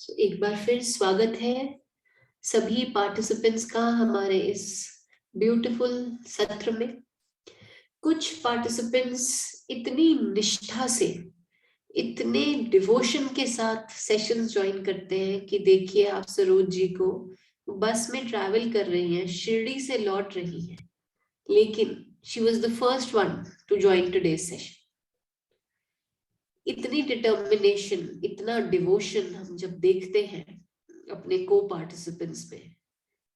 एक बार फिर स्वागत है सभी पार्टिसिपेंट्स का हमारे इस ब्यूटीफुल सत्र में। कुछ पार्टिसिपेंट्स इतनी निष्ठा से, इतने डिवोशन के साथ सेशंस ज्वाइन करते हैं कि देखिए आप सरोज जी को, बस में ट्रैवल कर रही हैं, शिरडी से लौट रही हैं, लेकिन she was the first one two join today's session. इतनी डिटर्मिनेशन, इतना डिवोशन हम जब देखते हैं अपने को पार्टिसिपेंट्स में,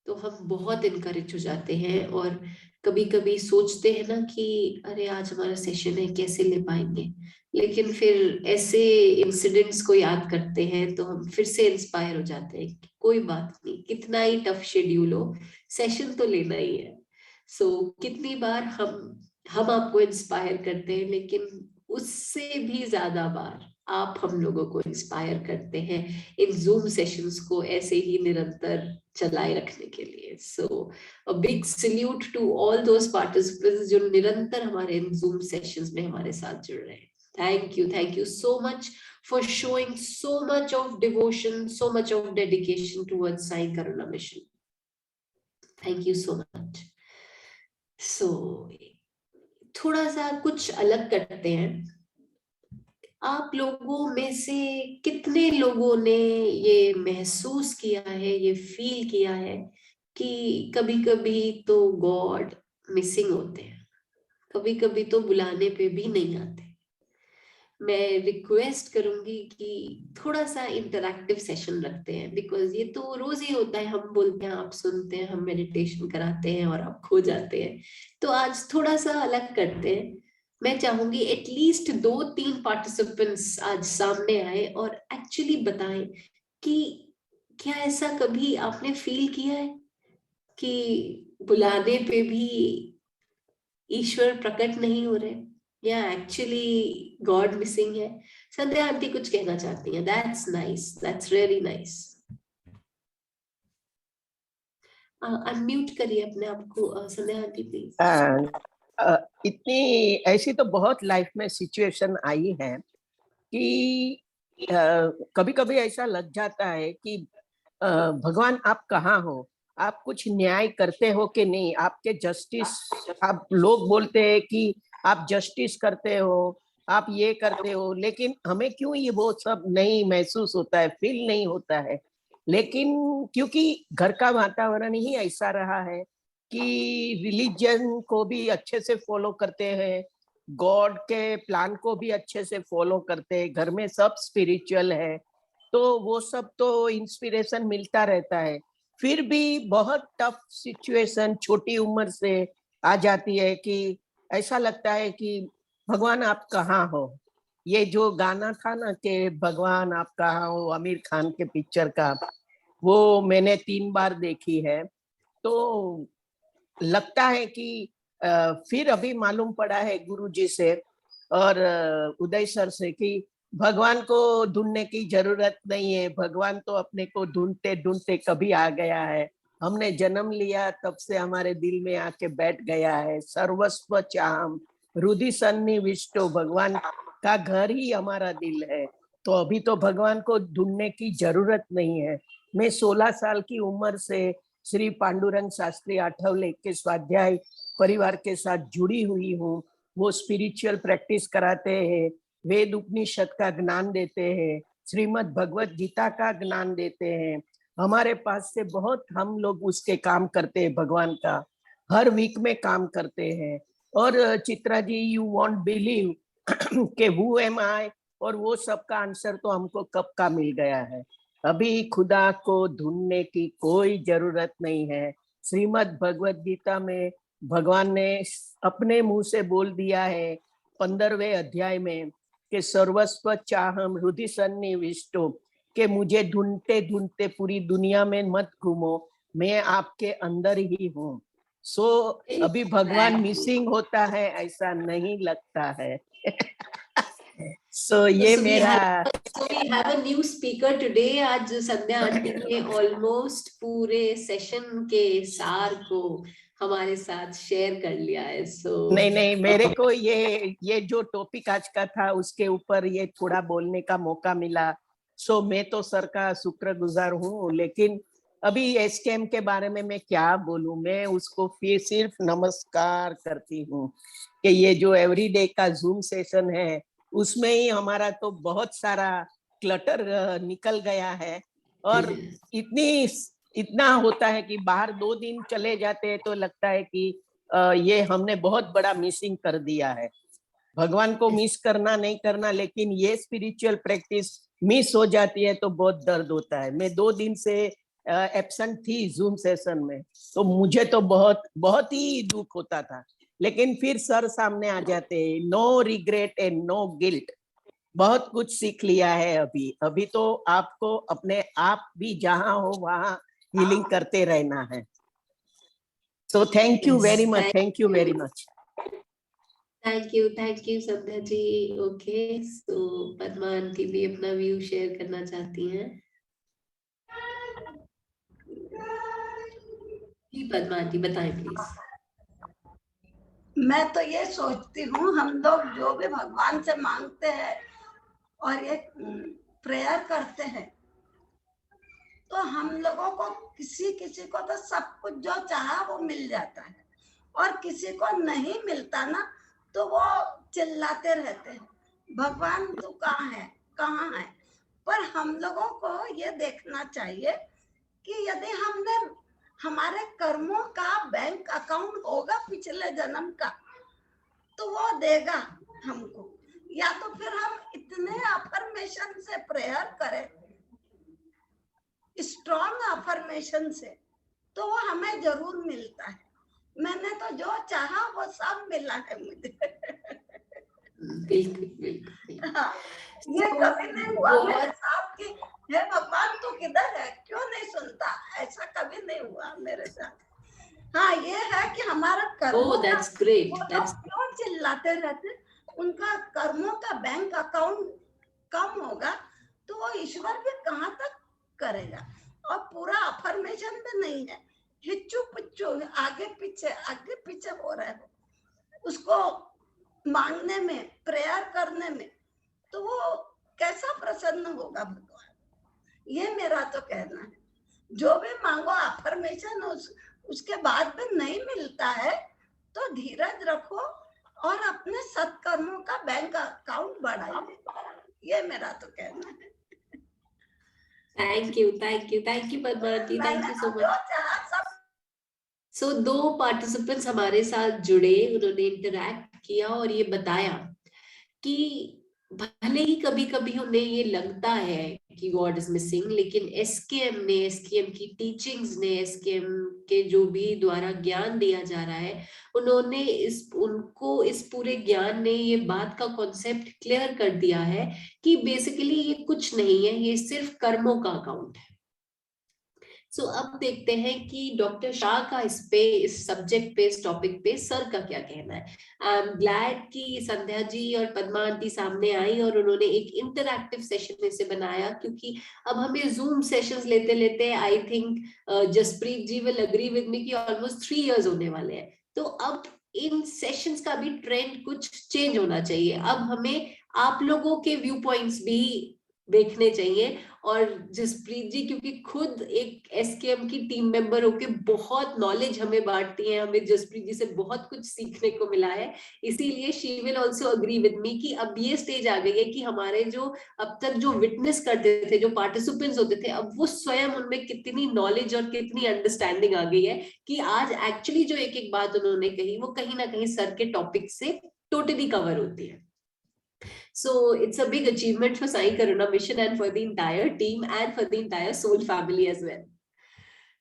तो हम बहुत इनकरेज हो जाते हैं और कभी कभी सोचते हैं ना कि अरे आज हमारा सेशन है, कैसे ले पाएंगे, लेकिन फिर ऐसे इंसिडेंट्स को याद करते हैं तो हम फिर से इंस्पायर हो जाते हैं कि कोई बात नहीं, कितना ही टफ शेड्यूल हो, सेशन तो लेना ही है। कितनी बार हम आपको इंस्पायर करते हैं, लेकिन उससे भी ज्यादा बार आप हम लोगों को इंस्पायर करते हैं इन जूम सेशंस को ऐसे ही निरंतर चलाए रखने के लिए। A big salute to all those participants जो निरंतर हमारे इन जूम सेशंस में हमारे साथ जुड़ रहे हैं। Thank you so much for showing so much of devotion, so much of dedication towards Sai Karuna mission. Thank you so much. थोड़ा सा कुछ अलग करते हैं। आप लोगों में से कितने लोगों ने ये महसूस किया है, ये फील किया है कि कभी कभी तो गॉड मिसिंग होते हैं, कभी कभी तो बुलाने पे भी नहीं आते? मैं रिक्वेस्ट करूंगी कि थोड़ा सा इंटरैक्टिव सेशन रखते हैं, बिकॉज ये तो रोज ही होता है, हम बोलते हैं, आप सुनते हैं, हम मेडिटेशन कराते हैं और आप खो जाते हैं। तो आज थोड़ा सा अलग करते हैं। मैं चाहूंगी एटलीस्ट 2-3 पार्टिसिपेंट्स आज सामने आए और एक्चुअली बताएं कि क्या ऐसा कभी आपने फील किया है कि बुलाने पे भी ईश्वर प्रकट नहीं हो रहे, या एक्चुअली गॉड मिसिंग है? संध्या आंटी कुछ कहना चाहती हैं? That's nice, that's really nice. Unmute करिए अपने आप को संध्या आंटी प्लीज। इतनी ऐसी तो बहुत लाइफ में सिचुएशन आई है कि कभी कभी ऐसा लग जाता है कि भगवान आप कहाँ हो, आप कुछ न्याय करते हो कि नहीं, आपके जस्टिस, आप लोग बोलते हैं कि आप जस्टिस करते हो, आप ये करते हो, लेकिन हमें क्यों ये वो सब नहीं महसूस होता है, फील नहीं होता है। लेकिन क्योंकि घर का वातावरण ही ऐसा रहा है कि रिलीजन को भी अच्छे से फॉलो करते हैं, गॉड के प्लान को भी अच्छे से फॉलो करते हैं, घर में सब स्पिरिचुअल है, तो वो सब तो इंस्पिरेशन मिलता रहता है। फिर भी बहुत टफ सिचुएशन छोटी उम्र से आ जाती है कि ऐसा लगता है कि भगवान आप कहाँ हो। ये जो गाना था ना कि भगवान आप कहाँ हो, आमिर खान के पिक्चर का, वो मैंने 3 बार देखी है। तो लगता है कि फिर अभी मालूम पड़ा है गुरुजी से और उदय सर से कि भगवान को ढूंढने की जरूरत नहीं है, भगवान तो अपने को ढूंढते ढूंढते कभी आ गया है, हमने जन्म लिया तब से हमारे दिल में आके बैठ गया है। सर्वस्व चाहम हृदय सन्निविष्टो, भगवान का घर ही हमारा दिल है, तो अभी तो भगवान को ढूंढने की जरूरत नहीं है। मैं 16 साल की उम्र से श्री पांडुरंग शास्त्री आठवले के स्वाध्याय परिवार के साथ जुड़ी हुई हूँ। वो स्पिरिचुअल प्रैक्टिस कराते हैं, वेद उपनिषद का ज्ञान देते हैं, श्रीमद् भगवत गीता का ज्ञान देते हैं। हमारे पास से बहुत हम लोग उसके काम करते हैं, भगवान का हर वीक में काम करते हैं। और Chitra ji, you won't believe के हु एम आई, और वो सब का आंसर तो हमको कब का मिल गया है। अभी खुदा को ढूंढने की कोई जरूरत नहीं है। श्रीमद् भगवत गीता में भगवान ने अपने मुंह से बोल दिया है 15वें अध्याय में कि सर्वस्व चाहम हृदय सन्निविष्टो, कि मुझे ढूंढते ढूंढते पूरी दुनिया में मत घूमो, मैं आपके अंदर ही हूँ। अभी भगवान मिसिंग होता है ऐसा नहीं लगता है। ये मेरा we have a new speaker today। आज संध्या आंटी ने ऑलमोस्ट पूरे सेशन के सार को हमारे साथ शेयर कर लिया है। नहीं, मेरे को ये जो टॉपिक आज का था उसके ऊपर ये थोड़ा बोलने का मौका मिला। सो मैं तो सर का शुक्रगुजार हूँ, लेकिन अभी एसकेएम के बारे में मैं क्या बोलूं, मैं उसको फिर सिर्फ नमस्कार करती हूँ कि ये जो एवरीडे का जूम सेशन है उसमें ही हमारा तो बहुत सारा क्लटर निकल गया है। और इतना होता है कि बाहर 2 दिन चले जाते हैं तो लगता है कि ये हमने बहुत बड़ा मिसिंग कर दिया है। भगवान को मिस करना नहीं करना, लेकिन ये स्पिरिचुअल प्रैक्टिस मिस हो जाती है तो बहुत दर्द होता है। मैं 2 दिन से एब्सेंट थी जूम सेशन में, तो मुझे तो बहुत बहुत ही दुख होता था, लेकिन फिर सर सामने आ जाते हैं, no regret and no guilt. बहुत कुछ सीख लिया है अभी। अभी तो आपको अपने आप भी जहां हो वहां हीलिंग करते रहना है। So thank you very much, thank you very much. Thank you Sandhya ji. Okay, so Padma aunty भी अपना व्यू शेयर करना चाहती हैं। जी पद्मा आंटी बताएं प्लीज। मैं तो ये सोचती हूँ, हम लोग जो भी भगवान से मांगते हैं और ये प्रेयर करते हैं, तो हम लोगों को किसी किसी को तो सब कुछ जो चाहा वो मिल जाता है, और किसी को नहीं मिलता ना तो वो चिल्लाते रहते हैं, भगवान तू कहाँ है, कहाँ है। पर हम लोगों को ये देखना चाहिए कि यदि हमने, हमारे कर्मों का बैंक अकाउंट होगा पिछले जन्म का, तो वो देगा हमको। या तो फिर हम इतने अफर्मेशन से प्रेयर करें, स्ट्रॉन्ग अफर्मेशन से, तो वो हमें जरूर मिलता है। मैंने तो जो चाहा वो सब मिला है मुझे। बिल्कुल बिल्कुल। हाँ, ये कभी नहीं हुआ मेरे साथ कि हे भगवान तू किधर है, क्यों नहीं सुनता, ऐसा कभी नहीं हुआ मेरे साथ। हाँ, ये है कि हमारा कर्मों का, that's great, वो that's लोग क्यों चिल्लाते रहते, उनका कर्मों का बैंक अकाउंट कम होगा तो वो ईश्वर भी कहाँ तक करेगा। और पूरा अफर्मेशन में नहीं है, हिच्चू पिच्चू आगे पीछे हो रहे हो उसको मांगने में, प्रेयर करने में, तो वो कैसा प्रसन्न होगा भगवान। ये मेरा तो कहना है। जो भी मांगो अफर्मेशन, उसके बाद भी नहीं मिलता है तो धीरज रखो और अपने सत्कर्मों का बैंक अकाउंट बढ़ाइए। ये मेरा तो कहना है। Thank you Padma aunty, thank you so much. So 2 participants हमारे साथ जुड़े, उन्होंने इंटरैक्ट किया और ये बताया कि भले ही कभी कभी उन्हें ये लगता है कि गॉड इज मिसिंग, लेकिन एसकेएम की टीचिंग्स ने, एसकेएम के जो भी द्वारा ज्ञान दिया जा रहा है, उन्होंने उनको इस पूरे ज्ञान ने ये बात का कॉन्सेप्ट क्लियर कर दिया है कि बेसिकली ये कुछ नहीं है, ये सिर्फ कर्मों का अकाउंट है। सो अब देखते हैं कि डॉक्टर शाह का इस सब्जेक्ट पे, इस टॉपिक पे सर का क्या कहना है। आई एम ग्लैड कि संध्या जी और पद्मा आंटी सामने आई और उन्होंने एक इंटरैक्टिव सेशन इसे बनाया, क्योंकि अब हमें जूम सेशंस लेते लेते I think Jaspreet ji will agree with me कि ऑलमोस्ट 3 इयर्स होने वाले हैं। तो अब इन सेशंस का भी ट्रेंड कुछ चेंज होना चाहिए। अब हमें आप लोगों के व्यू पॉइंट्स भी देखने चाहिए। और जसप्रीत जी क्योंकि खुद एक एसकेएम की टीम मेंबर होके बहुत नॉलेज हमें बांटती है, हमें जसप्रीत जी से बहुत कुछ सीखने को मिला है, इसीलिए she will also agree with me कि अब ये स्टेज आ गई है कि हमारे जो अब तक जो विटनेस करते थे, जो पार्टिसिपेंट्स होते थे, अब वो स्वयं उनमें कितनी नॉलेज और कितनी अंडरस्टैंडिंग आ गई है कि आज एक्चुअली जो एक एक बात उन्होंने कही वो कहीं ना कहीं सर के टॉपिक से टोटली कवर होती है। So it's a big achievement for Sai Karuna Mission and for the entire team and for the entire Soul family as well.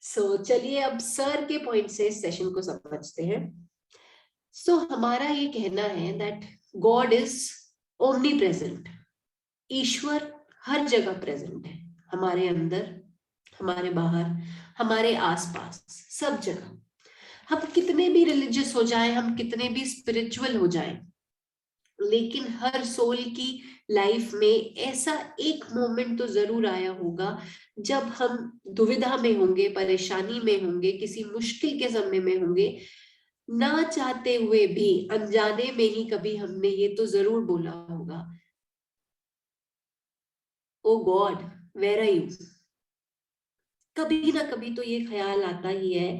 So चलिए अब सर के पॉइंट से इस सेशन को समझते हैं। So हमारा ये कहना है that God is omnipresent. ईश्वर हर जगह प्रेजेंट है, हमारे अंदर, हमारे बाहर, हमारे आसपास, सब जगह। हम कितने भी रिलीजियस हो जाएं, हम कितने भी स्पिरिचुअल हो जाएं, लेकिन हर सोल की लाइफ में ऐसा एक मोमेंट तो जरूर आया होगा जब हम दुविधा में होंगे, परेशानी में होंगे, किसी मुश्किल के समय में होंगे, ना चाहते हुए भी अनजाने में ही कभी हमने ये तो जरूर बोला होगा, ओ गॉड वेयर आर यू। कभी ना कभी तो ये ख्याल आता ही है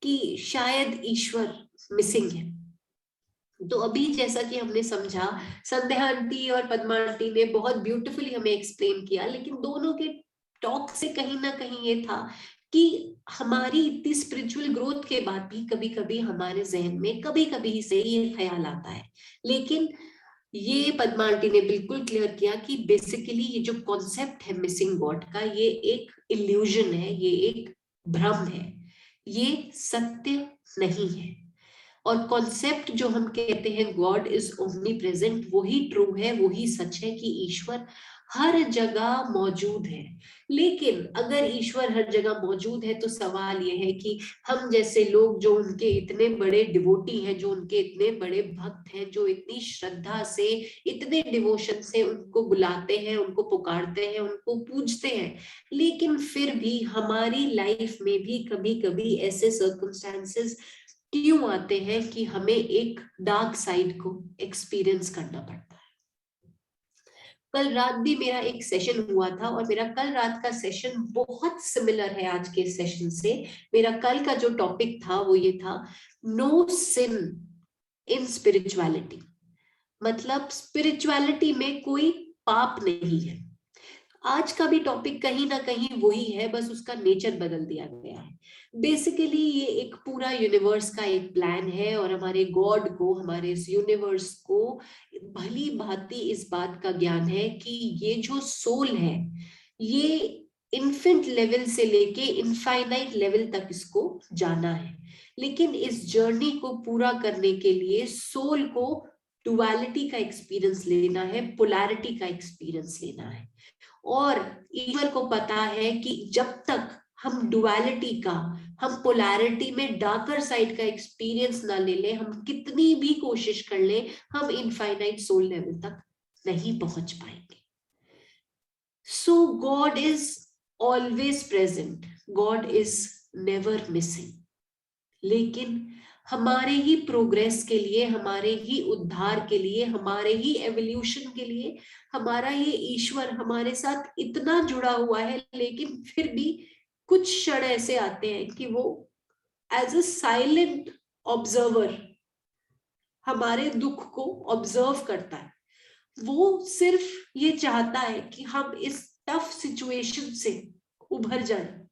कि शायद ईश्वर मिसिंग है। तो अभी जैसा कि हमने समझा, संध्या आंटी और पद्मा आंटी ने बहुत ब्यूटीफुली हमें एक्सप्लेन किया, लेकिन दोनों के टॉक से कहीं ना कहीं ये था कि हमारी इतनी स्पिरिचुअल ग्रोथ के बाद भी कभी कभी हमारे जहन में कभी कभी से ये ख्याल आता है। लेकिन ये पद्मा आंटी ने बिल्कुल क्लियर किया कि बेसिकली ये जो कॉन्सेप्ट है मिसिंग गॉड का, ये एक इल्यूजन है, ये एक भ्रम है, ये सत्य नहीं है। और कॉन्सेप्ट जो हम कहते हैं गॉड इज ओमनी प्रेजेंट, वही ट्रू है, वही सच है कि ईश्वर हर जगह मौजूद है। लेकिन अगर ईश्वर हर जगह मौजूद है तो सवाल यह है कि हम जैसे लोग जो उनके इतने बड़े डिवोटी हैं, जो उनके इतने बड़े भक्त हैं, जो इतनी श्रद्धा से, इतने डिवोशन से उनको बुलाते हैं, उनको पुकारते हैं, उनको पूजते हैं, लेकिन फिर भी हमारी लाइफ में भी कभी कभी ऐसे सर्कमस्टेंसेस क्यों आते हैं कि हमें एक डार्क साइड को एक्सपीरियंस करना पड़ता है। कल रात भी मेरा एक सेशन हुआ था और मेरा कल रात का सेशन बहुत सिमिलर है आज के सेशन से। मेरा कल का जो टॉपिक था वो ये था, नो सिन इन स्पिरिचुअलिटी। मतलब स्पिरिचुअलिटी में कोई पाप नहीं है। आज का भी टॉपिक कहीं ना कहीं वही है, बस उसका नेचर बदल दिया गया है। बेसिकली ये एक पूरा यूनिवर्स का एक प्लान है और हमारे गॉड को, हमारे इस यूनिवर्स को भली भांति इस बात का ज्ञान है कि ये जो सोल है ये इन्फिनिट लेवल से लेके इनफाइनाइट लेवल तक इसको जाना है। लेकिन इस जर्नी को पूरा करने के लिए सोल को डुअलिटी का एक्सपीरियंस लेना है, पोलैरिटी का एक्सपीरियंस लेना है। और ईश्वर को पता है कि जब तक हम डुअलिटी का, हम पोलैरिटी में डार्कर साइड का एक्सपीरियंस ना ले ले, हम कितनी भी कोशिश कर ले, हम इनफाइनाइट सोल लेवल तक नहीं पहुंच पाएंगे। So God is always present, God is never missing. लेकिन हमारे ही प्रोग्रेस के लिए, हमारे ही उद्धार के लिए, हमारे ही एवोल्यूशन के लिए हमारा ये ईश्वर हमारे साथ इतना जुड़ा हुआ है, लेकिन फिर भी कुछ क्षण ऐसे आते हैं कि वो एज अ साइलेंट ऑब्जर्वर हमारे दुख को ऑब्जर्व करता है। वो सिर्फ ये चाहता है कि हम इस टफ सिचुएशन से उभर जाएं,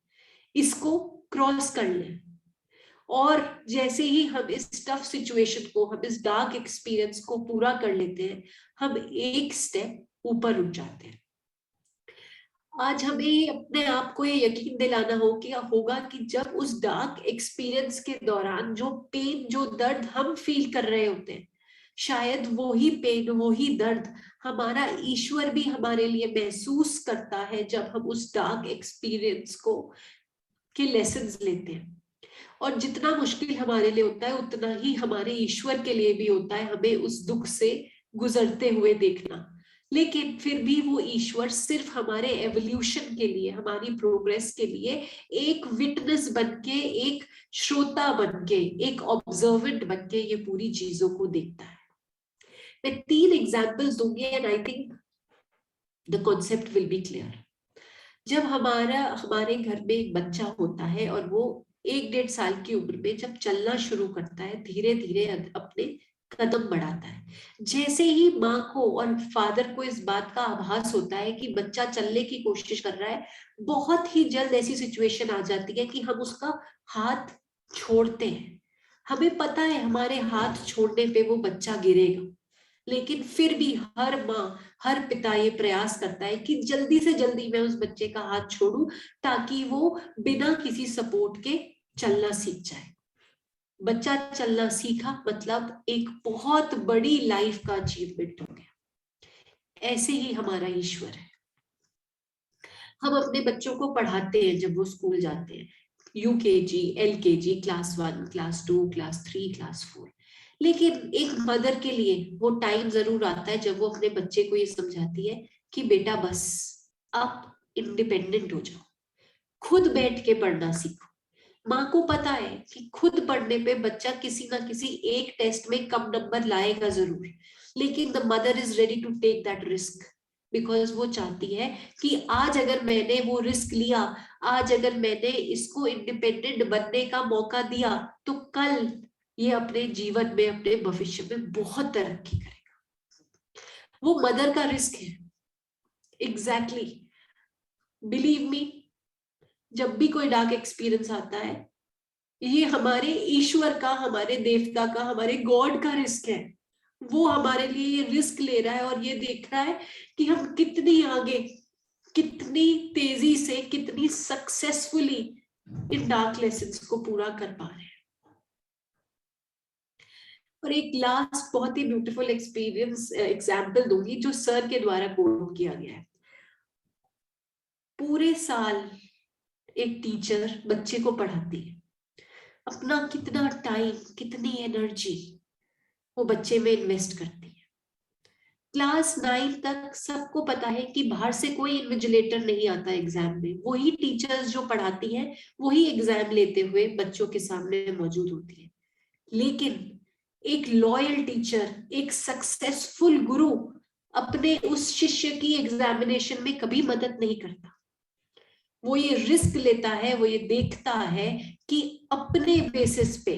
इसको क्रॉस कर लें। और जैसे ही हम इस टफ सिचुएशन को, हम इस डार्क एक्सपीरियंस को पूरा कर लेते हैं, हम एक स्टेप ऊपर उठ जाते हैं। आज हमें अपने आप को ये यकीन दिलाना होगा कि जब उस डार्क एक्सपीरियंस के दौरान जो पेन, जो दर्द हम फील कर रहे होते हैं, शायद वो ही पेन, वो ही दर्द हमारा ईश्वर भी हमारे लिए महसूस करता है जब हम उस डार्क एक्सपीरियंस को के लेसन्स लेते हैं। और जितना मुश्किल हमारे लिए होता है उतना ही हमारे ईश्वर के लिए भी होता है हमें उस दुख से गुजरते हुए देखना। लेकिन फिर भी वो ईश्वर सिर्फ हमारे एवोल्यूशन के लिए, हमारी प्रोग्रेस के लिए एक विटनेस बनके, एक श्रोता बनके, एक ऑब्जर्वेंट बनके ये पूरी चीजों को देखता है। मैं 3 एग्जाम्पल्स दूंगी and I think the concept will be clear. जब हमारे घर में एक बच्चा होता है और वो 1-1.5 साल की उम्र में जब चलना शुरू करता है, धीरे धीरे अपने कदम बढ़ाता है, जैसे ही माँ को और फादर को इस बात का आभास होता है कि बच्चा चलने की कोशिश कर रहा है, बहुत ही जल्द ऐसी सिचुएशन आ जाती है कि हम उसका हाथ छोड़ते हैं। हमें पता है हमारे हाथ छोड़ने पे वो बच्चा गिरेगा, लेकिन फिर भी हर माँ, हर पिता ये प्रयास करता है कि जल्दी से जल्दी मैं उस बच्चे का हाथ छोड़ूं ताकि वो बिना किसी सपोर्ट के चलना सीख जाए। बच्चा चलना सीखा मतलब एक बहुत बड़ी लाइफ का अचीवमेंट हो गया। ऐसे ही हमारा ईश्वर है। हम अपने बच्चों को पढ़ाते हैं जब वो स्कूल जाते हैं, UKG, LKG, class 1, class 2, class 3, class 4। लेकिन एक मदर के लिए वो टाइम जरूर आता है जब वो अपने बच्चे को ये समझाती है कि बेटा बस आप इंडिपेंडेंट हो जाओ, खुद बैठ के पढ़ना सीखो। माँ को पता है कि खुद पढ़ने पे बच्चा किसी ना किसी एक टेस्ट में कम नंबर लाएगा जरूर, लेकिन the mother is ready to take that risk because वो चाहती है कि आज अगर मैंने वो रिस्क लिया, आज अगर मैंने इसको इंडिपेंडेंट बनने का मौका दिया, तो कल ये अपने जीवन में, अपने भविष्य में बहुत तरक्की करेगा। वो मदर का रिस्क है। एग्जैक्टली, बिलीव मी, जब भी कोई डार्क एक्सपीरियंस आता है, ये हमारे ईश्वर का, हमारे देवता का, हमारे गॉड का रिस्क है। वो हमारे लिए ये रिस्क ले रहा है और ये देख रहा है कि हम कितनी आगे, कितनी तेजी से, कितनी सक्सेसफुली इन डार्क लेसन्स को पूरा कर पा रहे हैं। और एक लास्ट बहुत ही ब्यूटीफुल एक्सपीरियंस एग्जाम्पल दूंगी जो सर के द्वारा कोट किया गया है। पूरे साल एक टीचर बच्चे को पढ़ाती है, अपना कितना टाइम, कितनी एनर्जी वो बच्चे में इन्वेस्ट करती है। क्लास 9 तक सबको पता है कि बाहर से कोई इन्विजिलेटर नहीं आता एग्जाम में, वही टीचर्स जो पढ़ाती है वही एग्जाम लेते हुए बच्चों के सामने मौजूद होती है। लेकिन एक लॉयल टीचर, एक सक्सेसफुल गुरु अपने उस शिष्य की एग्जामिनेशन में कभी मदद नहीं करता। वो ये रिस्क लेता है, वो ये देखता है कि अपने बेसिस पे,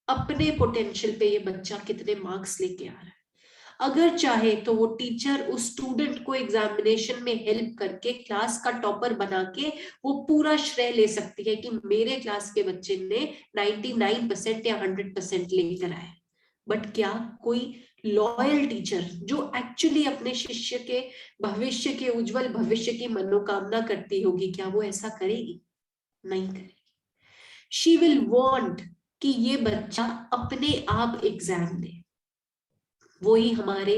अपने पोटेंशियल पे ये बच्चा कितने मार्क्स लेके आ रहा है। अगर चाहे तो वो टीचर उस स्टूडेंट को एग्जामिनेशन में हेल्प करके क्लास का टॉपर बना के वो पूरा श्रेय ले सकती है कि मेरे क्लास के बच्चे ने 99% या 100% लेकर आया। बट क्या कोई लॉयल टीचर जो एक्चुअली अपने शिष्य के भविष्य के, उज्जवल भविष्य की मनोकामना करती होगी, क्या वो ऐसा करेगी? नहीं करेगी। शी विल वांट कि ये बच्चा अपने आप एग्जाम दे। वो ही हमारे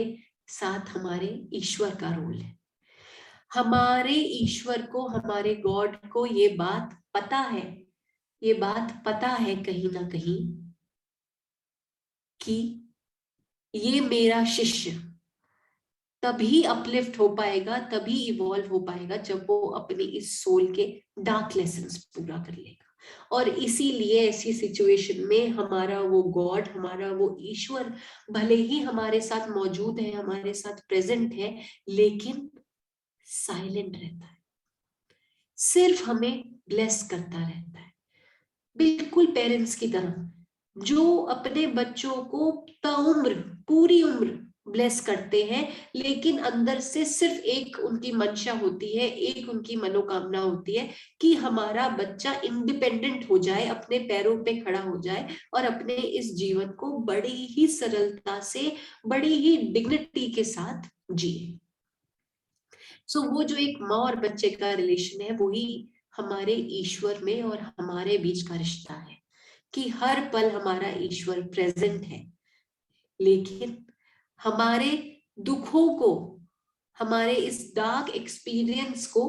साथ हमारे ईश्वर का रोल है। हमारे ईश्वर को, हमारे गॉड को ये बात पता है, ये बात पता है कहीं ना कहीं कि ये मेरा शिष्य तभी अपलिफ्ट हो पाएगा, तभी इवॉल्व हो पाएगा जब वो अपनी इस सोल के डार्क लेसन्स पूरा कर लेगा। और इसीलिए ऐसी सिचुएशन में हमारा वो गॉड, हमारा वो ईश्वर भले ही हमारे साथ मौजूद है, हमारे साथ प्रेजेंट है, लेकिन साइलेंट रहता है, सिर्फ हमें ब्लेस करता रहता है। बिल्कुल पेरेंट्स की तरह जो अपने बच्चों को ताउम्र, पूरी उम्र ब्लेस करते हैं, लेकिन अंदर से सिर्फ एक उनकी मंशा होती है, एक उनकी मनोकामना होती है कि हमारा बच्चा इंडिपेंडेंट हो जाए, अपने पैरों पे खड़ा हो जाए और अपने इस जीवन को बड़ी ही सरलता से, बड़ी ही डिग्निटी के साथ जिए। सो वो जो एक माँ और बच्चे का रिलेशन है, वही हमारे ईश्वर में और हमारे बीच का रिश्ता है कि हर पल हमारा ईश्वर प्रेजेंट है, लेकिन हमारे दुखों को, हमारे इस डार्क एक्सपीरियंस को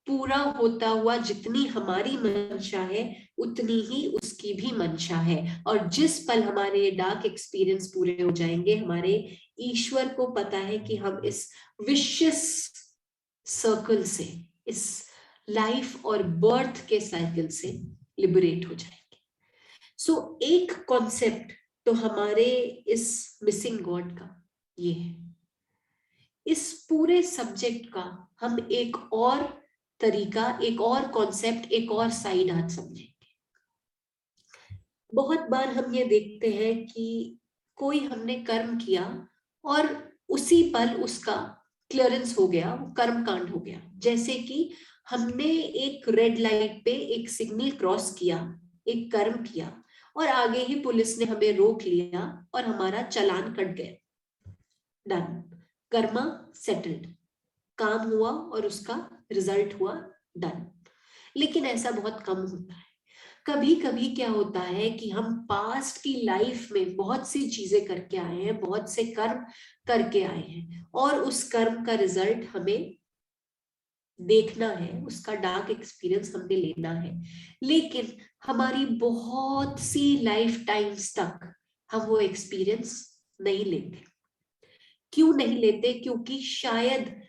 पूरा होता हुआ जितनी हमारी मंशा है, उतनी ही उसकी भी मंशा है। और जिस पल हमारे ये डार्क एक्सपीरियंस पूरे हो जाएंगे, हमारे ईश्वर को पता है कि हम इस विशियस सर्कल से, इस लाइफ और बर्थ के साइकिल से लिबरेट हो जाएंगे। सो एक कॉन्सेप्ट तो हमारे इस मिसिंग गॉड का ये है। इस पूरे सब्जेक्ट का हम एक और तरीका, एक और कॉन्सेप्ट, एक और साइड आज समझेंगे। बहुत बार हम ये देखते हैं कि कोई हमने कर्म किया और उसी पल उसका क्लियरेंस हो गया, वो कर्म कांड हो गया। जैसे कि हमने एक रेड लाइट पे एक सिग्नल क्रॉस किया, एक कर्म किया और आगे ही पुलिस ने हमें रोक लिया और हमारा चालान कट गया, डन, कर्मा सेटल्ड, काम हुआ और उसका रिजल्ट हुआ, डन। लेकिन ऐसा बहुत कम होता है। कभी कभी क्या होता है कि हम पास्ट की लाइफ में बहुत सी चीजें करके आए हैं, बहुत से कर्म करके आए हैं और उस कर्म का रिजल्ट हमें देखना है, उसका डार्क एक्सपीरियंस हमने लेना है, लेकिन हमारी बहुत सी लाइफ टाइम्स तक हम वो एक्सपीरियंस नहीं लेते। क्यों नहीं लेते? क्योंकि शायद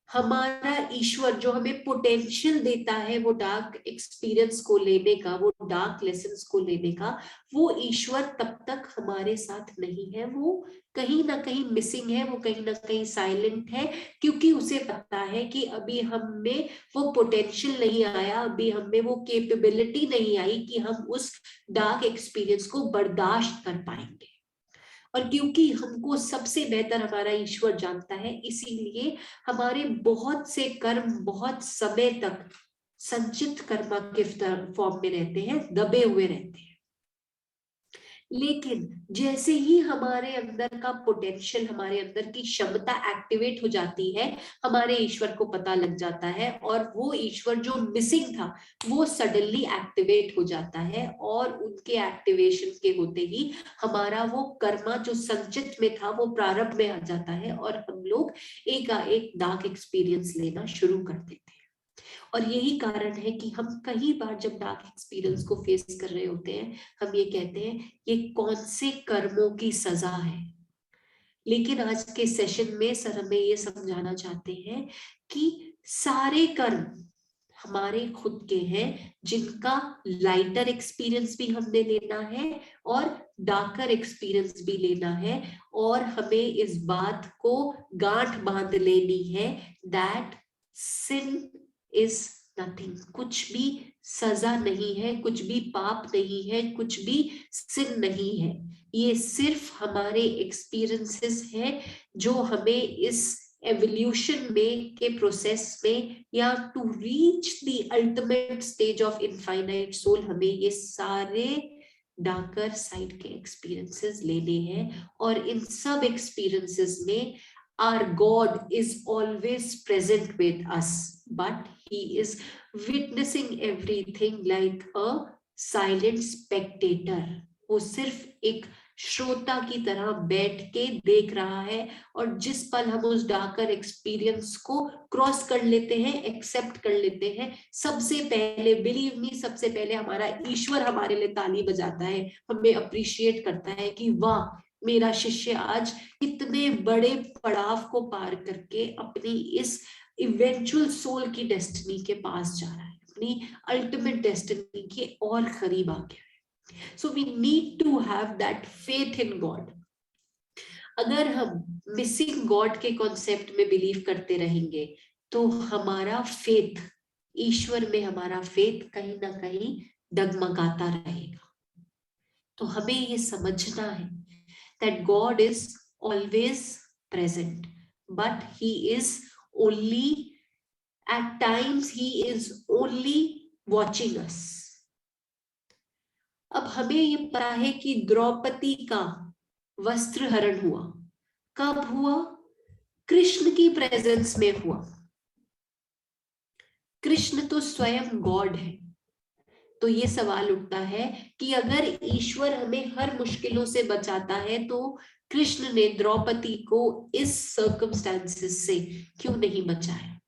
हमारा ईश्वर जो हमें पोटेंशियल देता है वो डार्क एक्सपीरियंस को लेने का, वो डार्क लेसन्स को लेने का, वो ईश्वर तब तक हमारे साथ नहीं है, वो कहीं ना कहीं मिसिंग है, वो कहीं ना कहीं साइलेंट है, क्योंकि उसे पता है कि अभी हम में वो पोटेंशियल नहीं आया, अभी हम में वो कैपेबिलिटी नहीं आई कि हम उस डार्क एक्सपीरियंस को बर्दाश्त कर पाएंगे। और क्योंकि हमको सबसे बेहतर हमारा ईश्वर जानता है, इसीलिए हमारे बहुत से कर्म बहुत समय तक संचित कर्मा के फॉर्म में रहते हैं, दबे हुए रहते हैं। लेकिन जैसे ही हमारे अंदर का पोटेंशियल, हमारे अंदर की क्षमता एक्टिवेट हो जाती है, हमारे ईश्वर को पता लग जाता है और वो ईश्वर जो मिसिंग था वो सडनली एक्टिवेट हो जाता है, और उनके एक्टिवेशन के होते ही हमारा वो कर्मा जो संचित में था वो प्रारंभ में आ जाता है और हम लोग एक डार्क एक्सपीरियंस लेना शुरू कर देते हैं। और यही कारण है कि हम कई बार जब डार्क एक्सपीरियंस को फेस कर रहे होते हैं, हम ये कहते हैं ये कौन से कर्मों की सजा है। लेकिन आज के सेशन में सर हमें ये समझाना चाहते हैं कि सारे कर्म हमारे खुद के हैं, जिनका लाइटर एक्सपीरियंस भी हमने लेना है और डार्कर एक्सपीरियंस भी लेना है, और हमें इस बात को गांठ बांध लेनी है दैट सिन इज नथिंग। कुछ भी सजा नहीं है, कुछ भी पाप नहीं है, कुछ भी सिन नहीं है, ये सिर्फ हमारे एक्सपीरियंसेस है जो हमें इस एवोल्यूशन में के प्रोसेस में या to reach the ultimate stage of infinite soul हमें ये सारे डार्कर साइड के एक्सपीरियंसेस लेने हैं। और इन सब एक्सपीरियंसेस में our God is always present with us, but he is witnessing everything like a silent spectator. वो सिर्फ एक श्रोता की तरह बैठ के देख रहा है, और जिस पल हम उस डार्कर एक्सपीरियंस को क्रॉस कर लेते हैं, एक्सेप्ट कर लेते हैं, सबसे पहले बिलीव मी, सबसे पहले हमारा ईश्वर हमारे लिए ताली बजाता है, हमें अप्रिशिएट करता है कि वाह, मेरा शिष्य आज इतने बड़े पड़ाव को पार करके अपनी इस इवेंचुअल सोल की डेस्टिनी के पास जा रहा है, अपनी अल्टीमेट डेस्टिनी के और करीब आ गया है। So we need to have that faith in God. अगर हम मिसिंग गॉड के कॉन्सेप्ट में बिलीव करते रहेंगे तो हमारा फेथ, ईश्वर में हमारा फेथ कहीं ना कहीं डगमगाता रहेगा। तो हमें ये समझना है that God is always present, but he is only, at times he is only watching us. अब हमें ये पता है कि द्रौपदी का वस्त्र हरण हुआ, कब हुआ? कृष्ण की प्रेजेंस में हुआ। कृष्ण तो स्वयं गॉड है। तो ये सवाल उठता है कि अगर ईश्वर हमें हर मुश्किलों से बचाता है तो कृष्ण ने द्रौपदी को इस सर्कमस्टेंसेस से क्यों नहीं बचाया?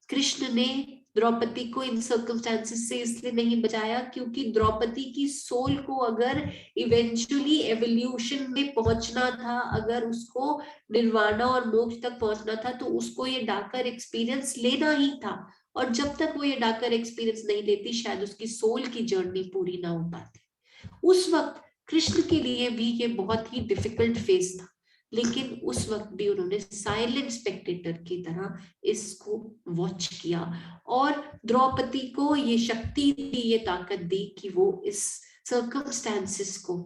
कृष्ण ने द्रौपदी को इन सर्कमस्टेंसेस से इसलिए नहीं बचाया क्योंकि द्रौपदी की सोल को अगर इवेंचुअली एवोल्यूशन में पहुंचना था, अगर उसको निर्वाणा और मोक्ष तक पहुंचना था, तो उसको ये डार्कर एक्सपीरियंस लेना ही था। और जब तक वो ये डार्कर एक्सपीरियंस नहीं लेती, शायद उसकी सोल की जर्नी पूरी ना हो पाती। उस वक्त कृष्ण के लिए भी ये बहुत ही डिफिकल्ट फेज था, लेकिन उस वक्त भी उन्होंने साइलेंट स्पेक्टेटर की तरह इसको वॉच किया और द्रौपदी को ये शक्ति दी, ये ताकत दी कि वो इस सर्कमस्टेंसेस को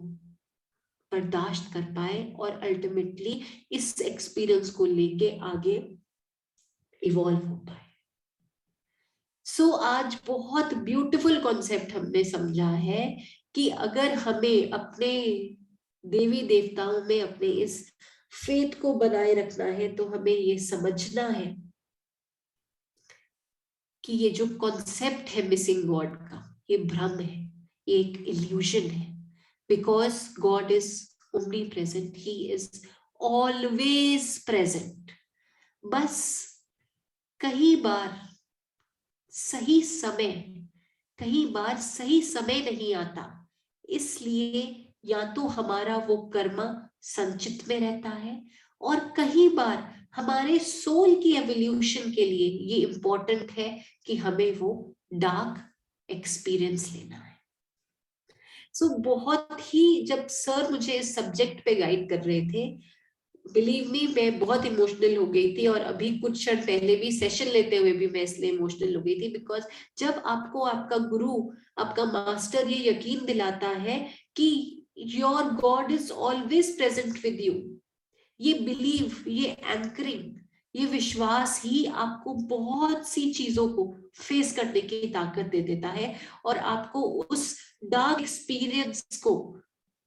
बर्दाश्त कर पाए और अल्टीमेटली इस एक्सपीरियंस को लेके आगे इवॉल्व हो पाए। सो आज बहुत ब्यूटीफुल कॉन्सेप्ट हमने समझा है कि अगर हमें अपने देवी देवताओं में अपने इस फेथ को बनाए रखना है तो हमें ये समझना है कि ये जो कॉन्सेप्ट है मिसिंग गॉड का, ये भ्रम है, ये एक इल्यूजन है। Because God is omni present, he is always present. बस कई बार सही समय नहीं आता, इसलिए या तो हमारा वो कर्म संचित में रहता है, और कई बार हमारे सोल की एवोल्यूशन के लिए ये इम्पोर्टेंट है कि हमें वो डार्क एक्सपीरियंस लेना है। सो बहुत ही, जब सर मुझे इस सब्जेक्ट पे गाइड कर रहे थे, बिलीव मी, मैं बहुत इमोशनल हो गई थी, और अभी कुछ क्षण पहले भी सेशन लेते हुए भी मैं इसलिए इमोशनल हो गई थी, बिकॉज जब आपको आपका गुरु, आपका मास्टर ये यकीन दिलाता है कि your God is always present with you, ये बिलीव, ये एंकरिंग, ये विश्वास ही आपको बहुत सी चीजों को फेस करने की ताकत दे देता है, और आपको उस डार्क एक्सपीरियंस को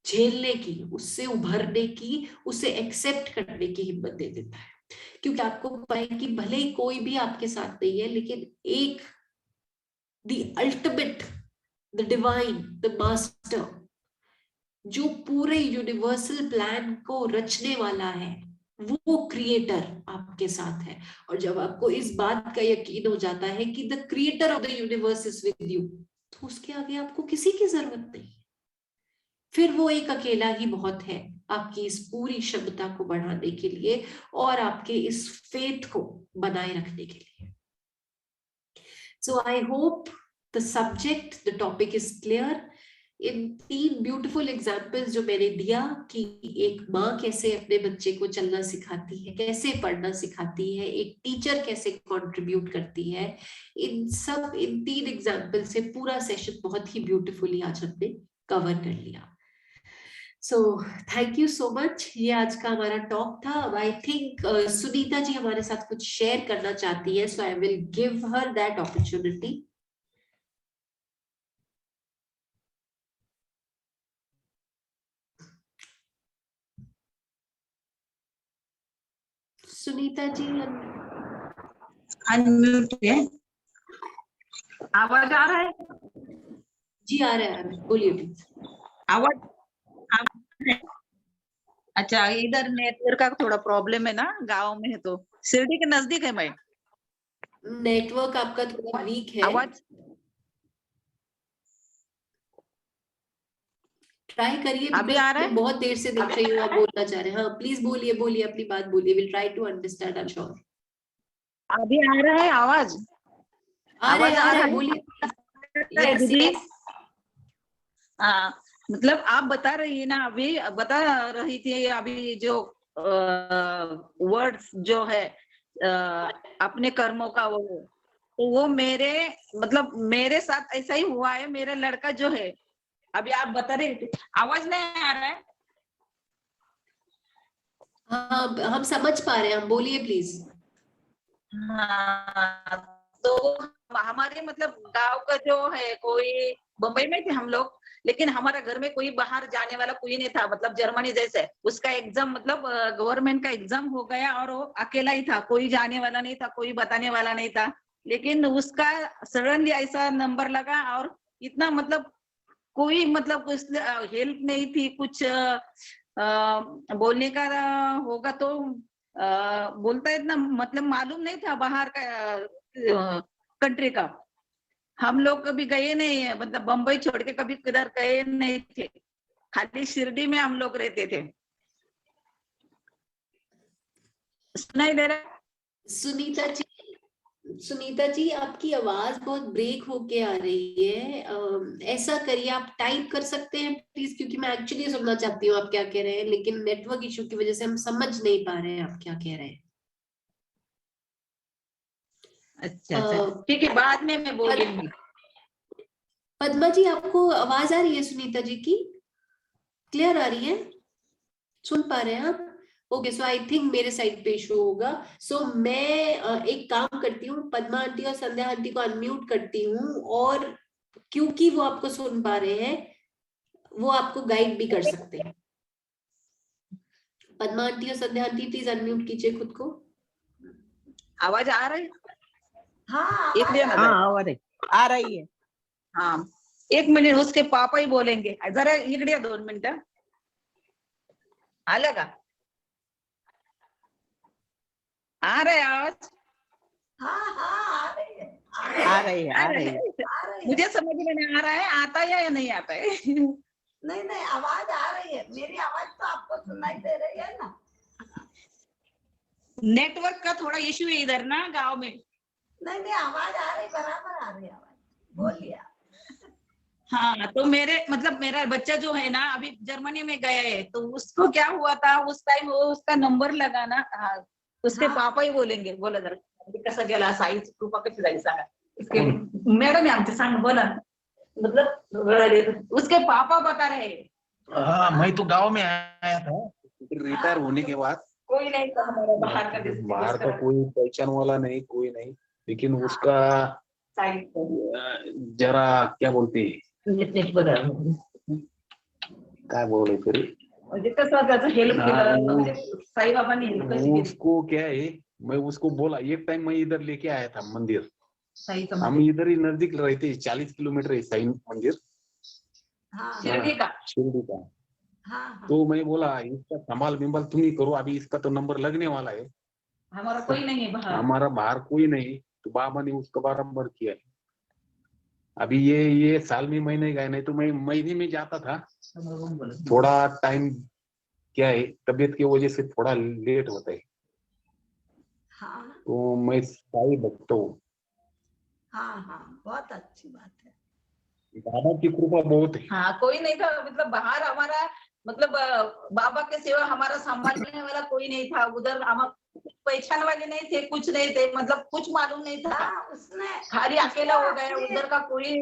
झेलने की, उससे उभरने की, उसे एक्सेप्ट करने की हिम्मत दे देता है। क्योंकि आपको पता है कि भले ही कोई भी आपके साथ नहीं है, लेकिन एक the ultimate, the divine, the master, जो पूरे यूनिवर्सल प्लान को रचने वाला है, वो क्रिएटर आपके साथ है। और जब आपको इस बात का यकीन हो जाता है कि the creator of the universe is with you, तो उसके आगे आपको किसी की जरूरत नहीं, फिर वो एक अकेला ही बहुत है आपकी इस पूरी क्षमता को बढ़ाने के लिए और आपके इस फेथ को बनाए रखने के लिए। So I hope the subject, the topic is clear. In 3 beautiful examples जो मैंने दिया कि एक माँ कैसे अपने बच्चे को चलना सिखाती है, कैसे पढ़ना सिखाती है, एक टीचर कैसे कंट्रीब्यूट करती है, इन 3 एग्जाम्पल से पूरा सेशन बहुत ही ब्यूटीफुली आज हमने कवर कर लिया। सो थैंक यू सो मच। ये आज का हमारा टॉक था। अब आई थिंक सुनीता जी हमारे साथ कुछ शेयर करना चाहती है, so I will give her that opportunity. Sunita ji unmute है। आवाज आ रहा है? जी आ रहा है, बोलिए प्लीज। आवाज अच्छा, इधर नेटवर्क का थोड़ा प्रॉब्लम है ना, गांव में है तो। शिरडी के नजदीक है मैं। नेटवर्क आपका थोड़ा वीक है, आवाज ट्राई करिए। अभी आ रहा मैं है? बहुत देर से देख रही हूँ आप बोलना चाह रहे हैं। हाँ प्लीज बोलिए, बोलिए अपनी बात बोलिए। Will try to understand, I am sure. अभी आ रहा है आवाज? आ आवाज रहा आ रहा है, है? बोलिए। यस दीदी यस। हाँ, मतलब आप बता रही है ना, अभी बता रही थी अभी जो वर्ड्स जो है अपने कर्मों का, वो तो वो मेरे मतलब मेरे साथ ऐसा ही हुआ है। मेरा लड़का जो है, अभी आप बता रहे थे, आवाज नहीं आ रहा है? हाँ हम समझ पा रहे हैं, हम बोलिए प्लीज। हाँ, तो हमारे मतलब गांव का जो है, कोई बम्बई में थे हम लोग, लेकिन हमारा घर में कोई बाहर जाने वाला कोई नहीं था। मतलब जर्मनी जैसे उसका एग्जाम, मतलब गवर्नमेंट का एग्जाम हो गया और वो अकेला ही था, कोई जाने वाला नहीं था, कोई बताने वाला नहीं था। लेकिन उसका सडनली ऐसा नंबर लगा, और इतना मतलब कोई मतलब कुछ हेल्प नहीं थी, कुछ बोलने का होगा तो बोलता है इतना, मतलब मालूम नहीं था बाहर का कंट्री का। हम लोग कभी गए नहीं है, मतलब बम्बई छोड़ के कभी किधर गए नहीं थे, खाली शिरडी में हम लोग रहते थे। सुनाई दे रहा? सुनीता जी आपकी आवाज बहुत ब्रेक होके आ रही है। ऐसा करिए, आप टाइप कर सकते हैं प्लीज, क्योंकि मैं एक्चुअली सुनना चाहती हूँ आप क्या कह रहे हैं, लेकिन नेटवर्क इशू की वजह से हम समझ नहीं पा रहे हैं आप क्या कह रहे हैं। अच्छा अच्छा, ठीक है, बाद में मैं बोलूंगी। पद्मा जी आपको आवाज आ रही है सुनीता जी की? क्लियर आ रही है? सुन पा रहे हैं आप? ओके, सो आई थिंक मेरे साइड पे इशू होगा। सो मैं एक काम करती हूँ, पद्मा आंटी और संध्या आंटी को अनम्यूट करती हूँ, और क्योंकि वो आपको सुन पा रहे हैं, वो आपको गाइड भी कर सकते हैं। पद्मा आंटी और संध्या आंटी प्लीज अनम्यूट कीजिए खुद को। आवाज आ रही? हाँ एक दिन आ रही है। हाँ, 1 मिनट, उसके पापा ही बोलेंगे, जरा इकडे 2 मिनिटं। आलं का? आ रहा है आवाज? हाँ हाँ आ रही है, आ रही है, आ रही है। आ रही है। मुझे समझ में नहीं आ रहा है, आता है या नहीं आता है? नहीं नहीं, आवाज आ रही है। मेरी आवाज तो आपको सुनाई दे रही है ना? नेटवर्क का थोड़ा इश्यू है इधर ना गांव में। नहीं आवाज आ रही, बराबर आ रही आवाज, बोलिए। हाँ, तो मेरा बच्चा जो है ना अभी जर्मनी में गया है, तो उसको क्या हुआ था उस टाइम, वो उसका नंबर लगाना, उसके हाँ। पापा ही बोलेंगे, बोला जरा कसं गेला साई कृपा कशी जाईल सांगा, उसके मैडम आमचे सांग बोला, मतलब उसके पापा बता रहे हैं। हाँ, मैं तो गांव में आया था रिटायर होने के बाद। कोई नहीं था हमारा बाहर का बाहर का कोई पहचान वाला नहीं, कोई नहीं, लेकिन उसका जरा क्या बोलते हैं, काय बोले फिर म्हणजे कसं त्याचं हेल्प केलं, म्हणजे साईबाबांनी हेल्प कशी केली। उसको क्या है, मैं उसको बोला, एक टाइम मैं इधर लेके आया था मंदिर, साई हम इधर ही नजदीक रहते, 40 किलोमीटर है साई मंदिर, हाँ शिरडी का। शिरडी का। हाँ तो मैं बोला इसका संभाल बिंभाल तुम ही करो, अभी इसका तो नंबर लगने वाला है, हमारा कोई नहीं है बाहर। हमारा बाहर कोई नहीं, तो बाबा ने उसका बराबर किया है। अभी ये साल में महीने गए, नहीं तो मैं महीने में जाता था, थोड़ा टाइम क्या है तबीयत की वजह से थोड़ा लेट होता है, हाँ तो मैं साई भक्त हूँ। हाँ, बहुत अच्छी बात है। बाबा की कृपा बहुत है। हाँ, कोई नहीं था, मतलब बाहर हमारा मतलब बाबा के सिवा हमारा संभालने वाला कोई नहीं था उधर, हम पहचान वाले नहीं थे, कुछ नहीं थे, मतलब कुछ मालूम नहीं था, हाँ, उसने खाली अकेला हो गया उधर का कोई।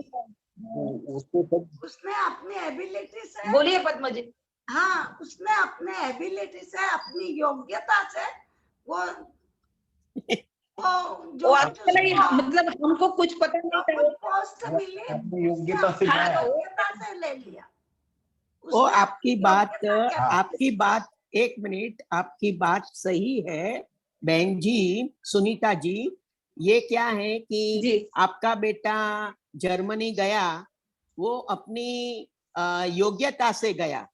उसको सब उसने अपनी एबिलिटी से, बोलिए पद्मा जी। हाँ, उसने अपने एबिलिटी से, अपनी योग्यता से वो वो अकेला ही, मतलब हमको कुछ पता नहीं था, पोस्ट मिली, अपनी योग्यता से हाँ, गया। योग्यता से ले लिया। वो उसने आपकी बात, योग्यता क्या थी? आपकी बात, एक मिनट, आपकी बात सही है बहन जी, सुनीता जी। ये क्या है कि जी। आपका बेटा जर्मनी गया, वो अपनी योग्यता से गया,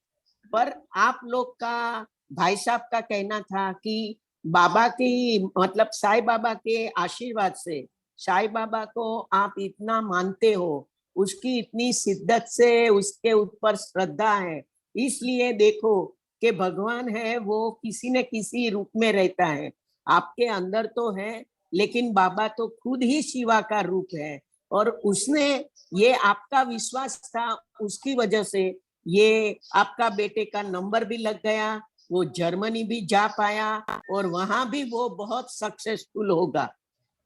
पर आप लोग का, भाई साहब का कहना था कि बाबा की, मतलब साईं बाबा के आशीर्वाद से, साईं बाबा को आप इतना मानते हो, उसकी इतनी शिद्दत से उसके ऊपर श्रद्धा है, इसलिए देखो कि भगवान है वो किसी न किसी रूप में रहता है, आपके अंदर तो है, लेकिन बाबा तो खुद ही शिवा का रूप है, और उसने, ये आपका विश्वास था, उसकी वजह से ये आपका बेटे का नंबर भी लग गया, वो जर्मनी भी जा पाया, और वहां भी वो बहुत सक्सेसफुल होगा।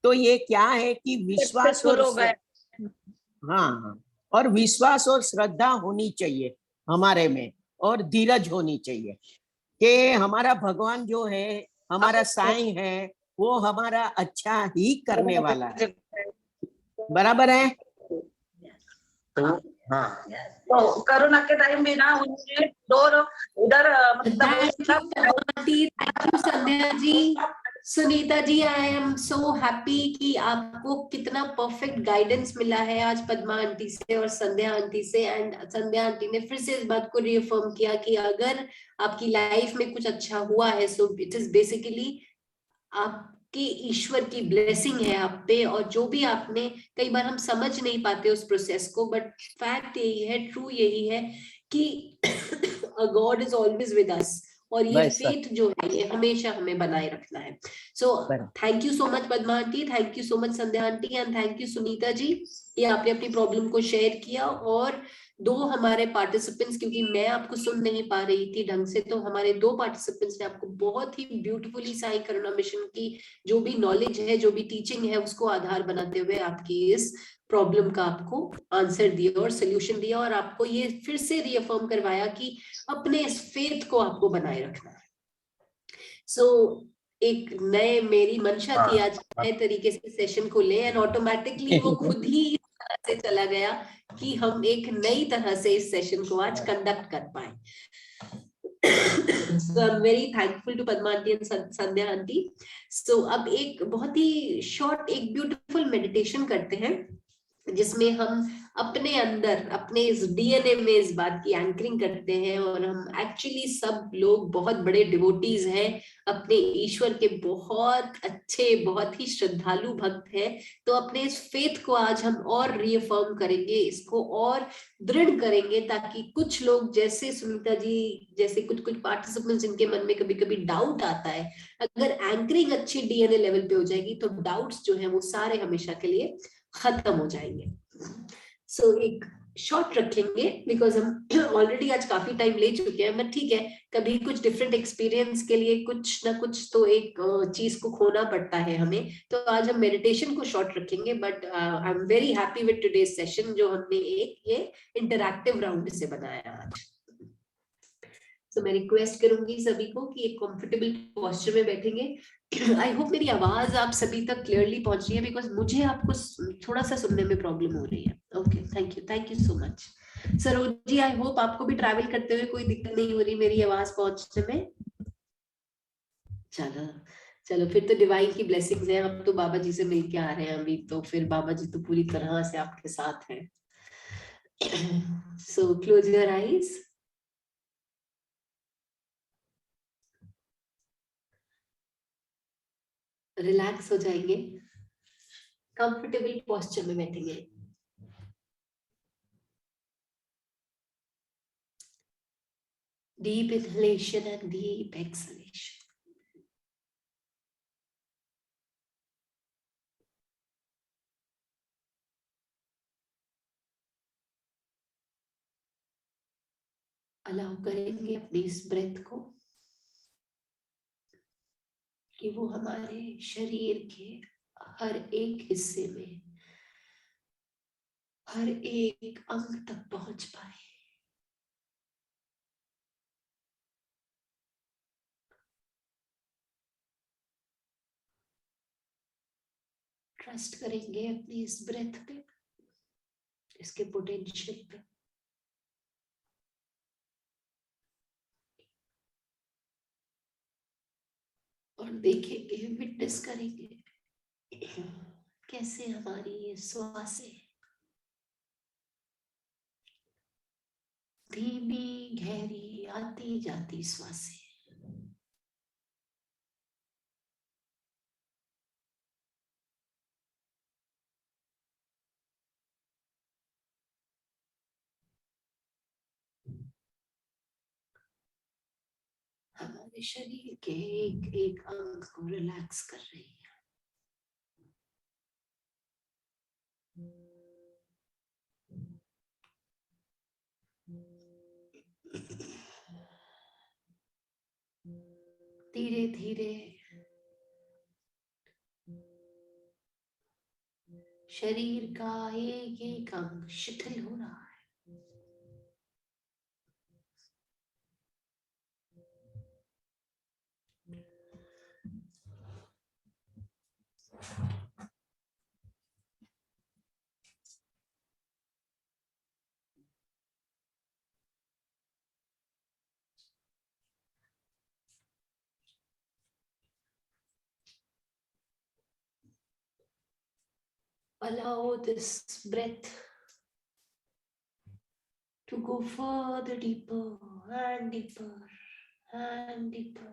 तो ये क्या है कि विश्वास और हाँ, और विश्वास और श्रद्धा होनी चाहिए हमारे में, और धीरज होनी चाहिए कि हमारा भगवान जो है, हमारा साईं है, वो हमारा अच्छा ही करने वाला है। बराबर है? तो हाँ, तो कोरोना के टाइम भी ना उन्होंने डोर उधर thank you Sandhya ji, Sunita ji, I am so happy कि आपको कितना परफेक्ट गाइडेंस मिला है आज पद्मा आंटी से और संध्या आंटी से। एंड संध्या आंटी ने फिर से इस बात को रिअफर्म किया कि अगर आपकी लाइफ में कुछ अच्छा हुआ है, सो इट इज बेसिकली आपकी ईश्वर की ब्लेसिंग है आप पे, और जो भी आपने, कई बार हम समझ नहीं पाते उस प्रोसेस को, बट फैक्ट यही है, ट्रू यही है कि God is always with us, और ये फेथ जो है ये हमेशा हमें बनाए रखना है। So thank you so much Padma aunty, thank you so much Sandhya aunty, and thank you Sunita ji, ये आपने अपनी प्रॉब्लम को शेयर किया। और दो हमारे पार्टिसिपेंट्स, क्योंकि मैं आपको सुन नहीं पा रही थी ढंग से, तो हमारे दो पार्टिसिपेंट्स ने आपको बहुत ही ब्यूटीफुली साई करुणा मिशन की जो भी नॉलेज है, जो भी टीचिंग है, उसको आधार बनाते हुए आपकी इस प्रॉब्लम का आपको आंसर दिया और सोल्यूशन दिया, और आपको ये फिर से रिअफर्म करवाया कि अपने इस फेथ को आपको बनाए रखना है। सो एक नए, मेरी मंशा थी आज नए तरीके से सेशन को ले, एंड ऑटोमेटिकली वो खुद ही इस तरह से चला गया कि हम एक नई तरह से इस सेशन को आज कंडक्ट कर पाए। So I'm very thankful to Padma aunty and Sandhya aunty. So अब एक बहुत ही शॉर्ट, एक ब्यूटीफुल मेडिटेशन करते हैं जिसमें हम अपने अंदर, अपने इस डीएनए में इस बात की एंकरिंग करते हैं, और हम एक्चुअली सब लोग बहुत बड़े डिवोटीज हैं, अपने ईश्वर के बहुत अच्छे, बहुत ही श्रद्धालु भक्त हैं, तो अपने इस फेथ को आज हम और रीअफर्म करेंगे, इसको और दृढ़ करेंगे, ताकि कुछ लोग जैसे सुनीता जी जैसे कुछ कुछ पार्टिसिपेंट्स जिनके मन में कभी कभी डाउट आता है, अगर एंकरिंग अच्छी डीएनए लेवल पे हो जाएगी तो डाउट्स जो है वो सारे हमेशा के लिए खत्म हो जाएंगे। सो एक शॉर्ट रखेंगे बिकॉज हम ऑलरेडी आज काफी टाइम ले चुके हैं, बट ठीक है, कभी कुछ डिफरेंट एक्सपीरियंस के लिए कुछ ना कुछ तो एक चीज को खोना पड़ता है हमें, तो आज हम मेडिटेशन को शॉर्ट रखेंगे, but I am very happy with today's session जो हमने एक ये इंटरैक्टिव राउंड से बनाया आज। तो मैं रिक्वेस्ट करूंगी सभी को कि एक कंफर्टेबल पोस्चर में बैठेंगे। आई होप मेरी आवाज आप सभी तक क्लियरली पहुंच रही है, बिकॉज मुझे आपको थोड़ा सा सुनने में प्रॉब्लम हो रही है। Okay, thank you so much. Saroj ji, I hope आपको भी ट्रैवल करते हुए कोई दिक्कत नहीं हो रही मेरी आवाज पहुंचने में। चलो चलो, फिर तो डिवाइन की ब्लेसिंग्स है, हम तो बाबा जी से मिलके आ रहे हैं अभी, तो फिर बाबा जी तो पूरी तरह से आपके साथ हैं। So close your eyes. Relax हो जाएंगे, कंफर्टेबल पोस्चर में बैठेंगे। Deep inhalation and deep exhalation. Allow करेंगे अपनी इस ब्रेथ को कि वो हमारे शरीर के हर एक हिस्से में, हर एक अंग तक पहुंच पाए। ट्रस्ट करेंगे अपनी इस ब्रेथ पे, इसके पोटेंशियल पे, और देखेंगे, विटनेस करेंगे कैसे हमारी ये श्वासें धीमी गहरी आती जाती श्वासें हमारे शरीर के एक एक अंग को रिलैक्स कर रही है। धीरे धीरे शरीर का एक एक अंग शिथिल हो रहा है। Allow this breath to go further deeper and deeper and deeper.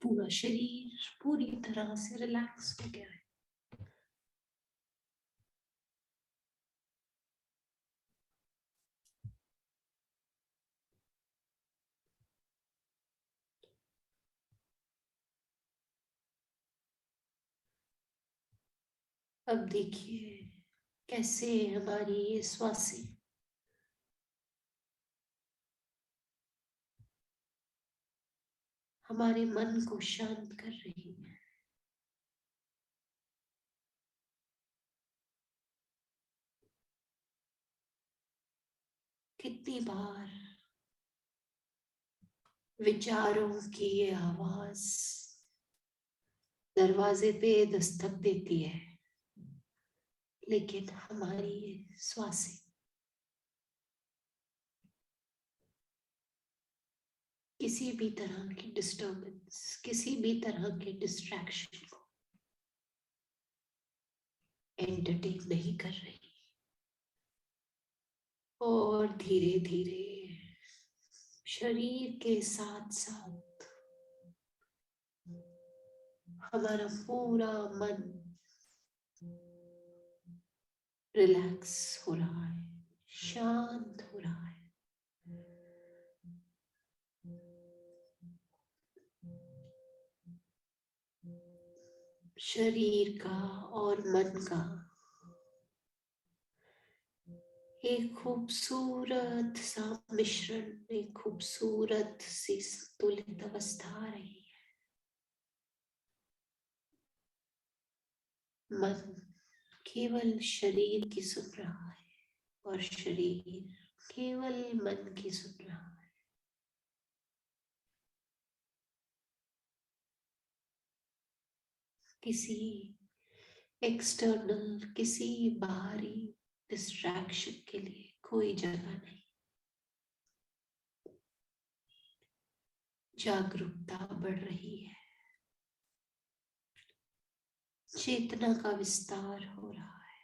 पूरा शरीर पूरी तरह से रिलैक्स हो गया है। अब देखिए कैसे हमारी ये श्वासें हमारे मन को शांत कर रही है। कितनी बार विचारों की ये आवाज दरवाजे पे दस्तक देती है लेकिन हमारी ये श्वासें किसी भी तरह की डिस्टर्बेंस, किसी भी तरह के डिस्ट्रैक्शन को एंटरटेन नहीं कर रही, और धीरे धीरे शरीर के साथ साथ हमारा पूरा मन रिलैक्स हो रहा है, शांत हो रहा है। शरीर का और मन का एक खूबसूरत सा मिश्रण, एक खूबसूरत सी संतुलित अवस्था आ रही है। मन केवल शरीर की सुन रहा है और शरीर केवल मन की सुन रहा है। किसी एक्सटर्नल, किसी बाहरी डिस्ट्रैक्शन के लिए कोई जगह नहीं। जागरूकता बढ़ रही है, चेतना का विस्तार हो रहा है।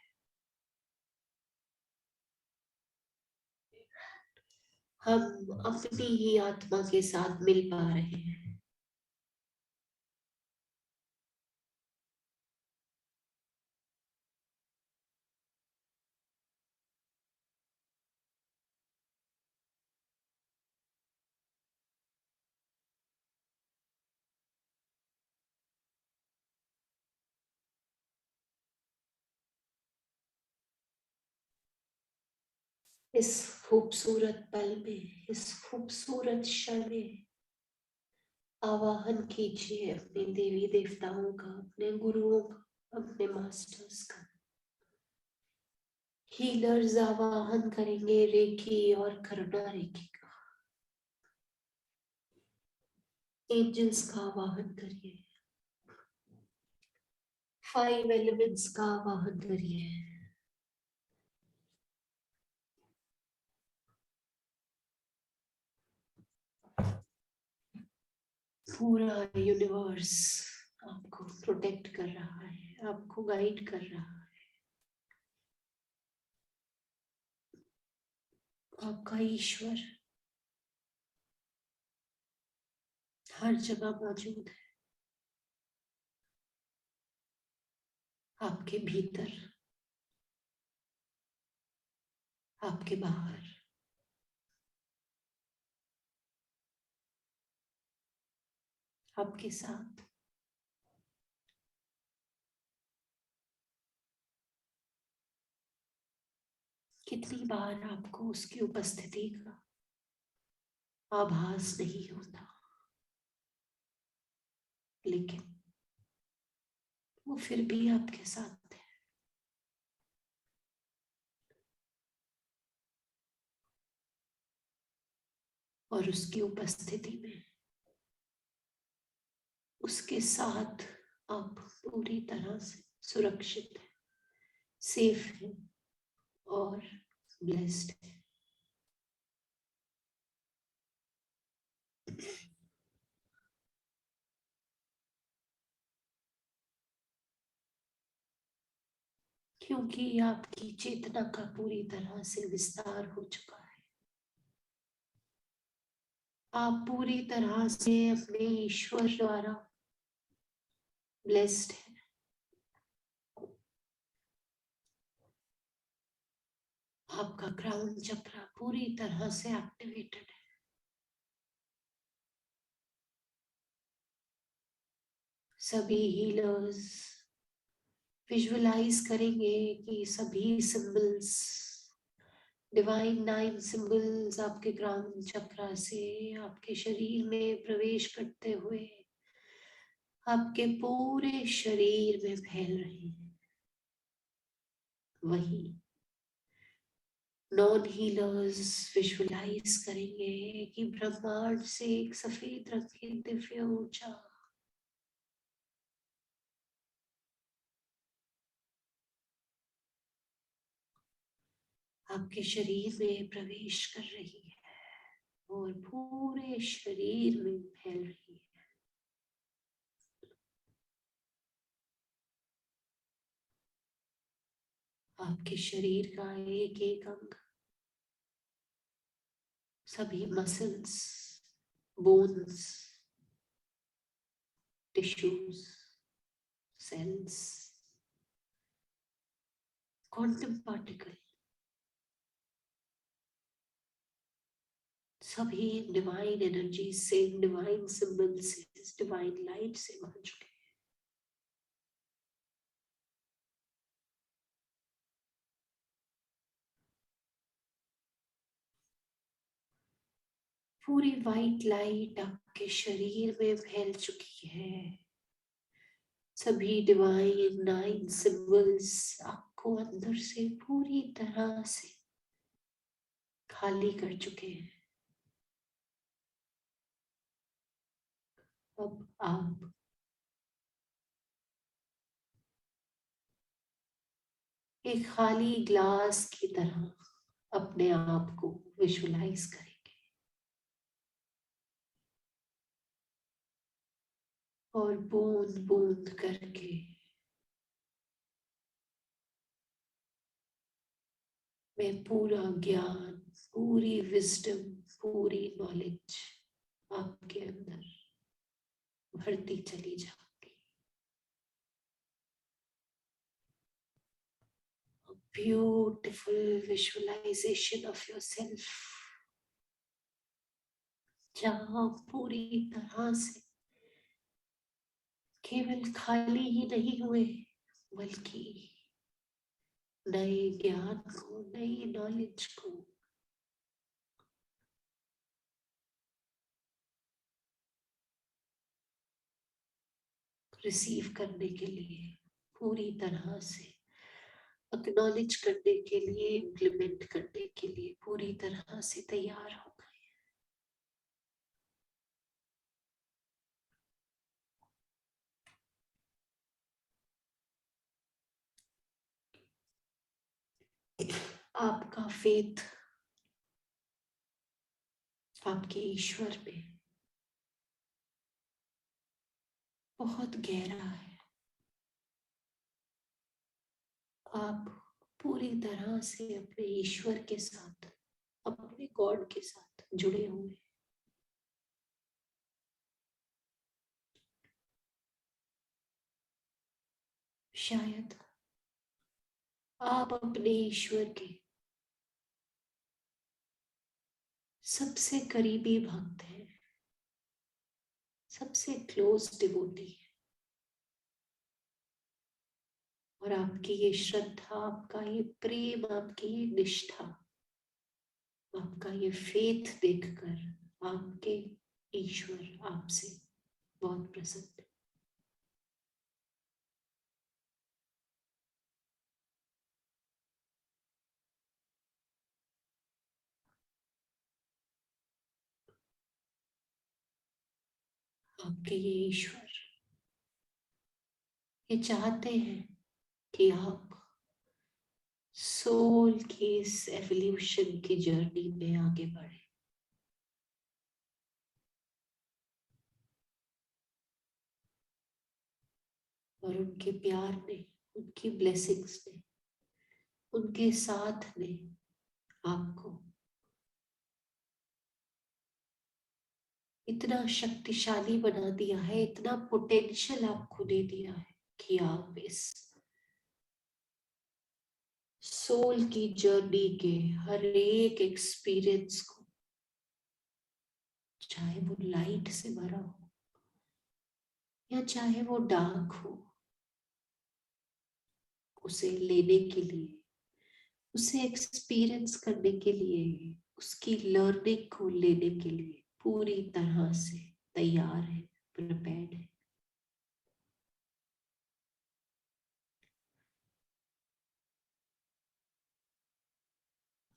हम अपनी ही आत्मा के साथ मिल पा रहे हैं। इस खूबसूरत पल में, इस खूबसूरत क्षण में आवाहन कीजिए अपने देवी देवताओं का, अपने गुरुओं का, अपने मास्टर्स का। हीलर्स आवाहन करेंगे रेखी और करुणा रेखी का। एंजल्स का आवाहन करिए, 5 एलिमेंट्स का आवाहन करिए। पूरा यूनिवर्स आपको प्रोटेक्ट कर रहा है, आपको गाइड कर रहा है। आपका ईश्वर हर जगह मौजूद है, आपके भीतर, आपके बाहर, आपके साथ। कितनी बार आपको उसकी उपस्थिति का आभास नहीं होता, लेकिन वो फिर भी आपके साथ है। और उसकी उपस्थिति में, उसके साथ आप पूरी तरह से सुरक्षित है, सेफ है और ब्लेस्ड है। क्योंकि आपकी चेतना का पूरी तरह से विस्तार हो चुका है। आप पूरी तरह से अपने ईश्वर द्वारा ब्लेस्ड है। आपका क्राउन चक्र पूरी तरह से एक्टिवेटेड है। सभी हीलर्स विजुअलाइज करेंगे कि सभी सिंबल्स, डिवाइन 9 सिंबल्स आपके क्राउन चक्र से आपके शरीर में प्रवेश करते हुए आपके पूरे शरीर में फैल रहे हैं। वही नॉन हीलर्स विजुअलाइज करेंगे कि ब्रह्मांड से एक सफेद रंग की दिव्य ऊर्जा आपके शरीर में प्रवेश कर रही है और पूरे शरीर में फैल रही है। आपके शरीर का एक एक अंग, सभी muscles, bones, tissues, cells, quantum particle, सभी डिवाइन एनर्जी से, डिवाइन सिंबल से, डिवाइन लाइट से भर चुके हैं। पूरी वाइट लाइट आपके शरीर में फैल चुकी है। सभी डिवाइन नाइन सिंबल्स आपको अंदर से पूरी तरह से खाली कर चुके हैं। अब आप एक खाली ग्लास की तरह अपने आप को विजुअलाइज करेंगे और बूंद बूंद करके मैं पूरा ज्ञान, पूरी विजडम, पूरी नॉलेज आपके अंदर भरती चली जाऊंगी। ब्यूटिफुल विजुअलाइजेशन ऑफ योरसेल्फ, जहां पूरी तरह से केवल खाली ही नहीं हुए बल्कि नए ज्ञान को, नई नॉलेज को रिसीव करने के लिए, पूरी तरह से एक्नॉलेज करने के लिए, इम्प्लीमेंट करने के लिए पूरी तरह से तैयार हो गए। आपका फेथ आपके ईश्वर में बहुत गहरा है। आप पूरी तरह से अपने ईश्वर के साथ, अपने गॉड के साथ जुड़े हुए। शायद आप अपने ईश्वर के सबसे करीबी भक्त हैं, सबसे क्लोज डिवोटी है। और आपकी ये श्रद्धा, आपका ये प्रेम, आपकी ये निष्ठा, आपका ये फेथ देखकर आपके ईश्वर आपसे बहुत प्रसन्न है। आपके ये ईश्वर ये चाहते हैं कि आप सोल की इस एवोल्यूशन की जर्नी में आगे बढ़े। और उनके प्यार ने, उनकी ब्लेसिंग्स ने, उनके साथ ने आपको इतना शक्तिशाली बना दिया है, इतना पोटेंशियल आपको दे दिया है कि आप इस सोल की जर्नी के हर एक एक्सपीरियंस को, चाहे वो लाइट से भरा हो या चाहे वो डार्क हो, उसे लेने के लिए, उसे एक्सपीरियंस करने के लिए, उसकी लर्निंग को लेने के लिए पूरी तरह से तैयार है, प्रिपेयर्ड है।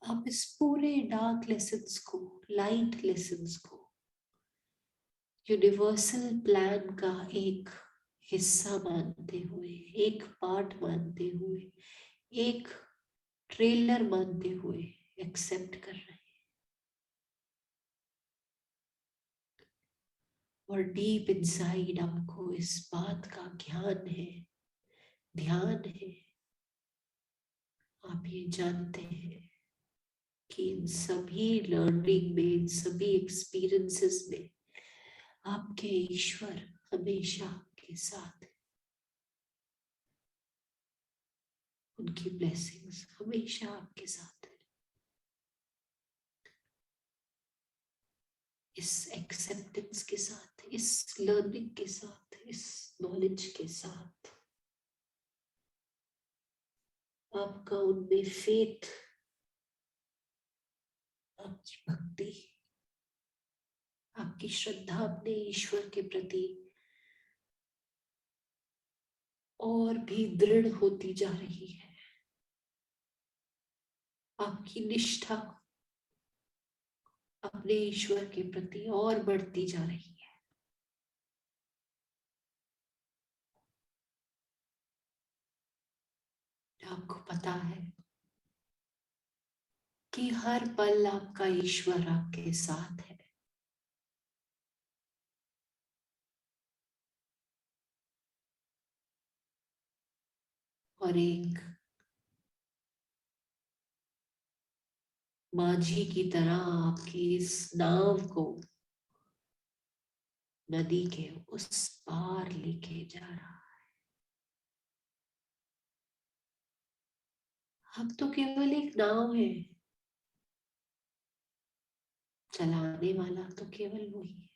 आप इस पूरे डार्क लेसन्स को, लाइट लेसन्स को यूनिवर्सल प्लान का एक हिस्सा मानते हुए, एक पार्ट मानते हुए, एक ट्रेलर मानते हुए एक्सेप्ट कर रहे हैं। और डीप इनसाइड आपको इस बात का ज्ञान है, ध्यान है, आप ये जानते हैं कि इन सभी लर्निंग में, इन सभी एक्सपीरियंसेस में आपके ईश्वर हमेशा आपके साथ है। उनकी ब्लेसिंग्स हमेशा आपके साथ है। इस एक्सेप्टेंस के साथ, इस लर्निंग के साथ, इस नॉलेज के साथ आपका उनमें फेथ, आपकी भक्ति, आपकी श्रद्धा अपने ईश्वर के प्रति और भी दृढ़ होती जा रही है। आपकी निष्ठा अपने ईश्वर के प्रति और बढ़ती जा रही है। आपको पता है कि हर पल आपका ईश्वर आपके साथ है। और एक माझी की तरह आपकी इस नाव को नदी के उस पार लेके जा रहा है। अब तो केवल एक नाव है, चलाने वाला तो केवल वही है।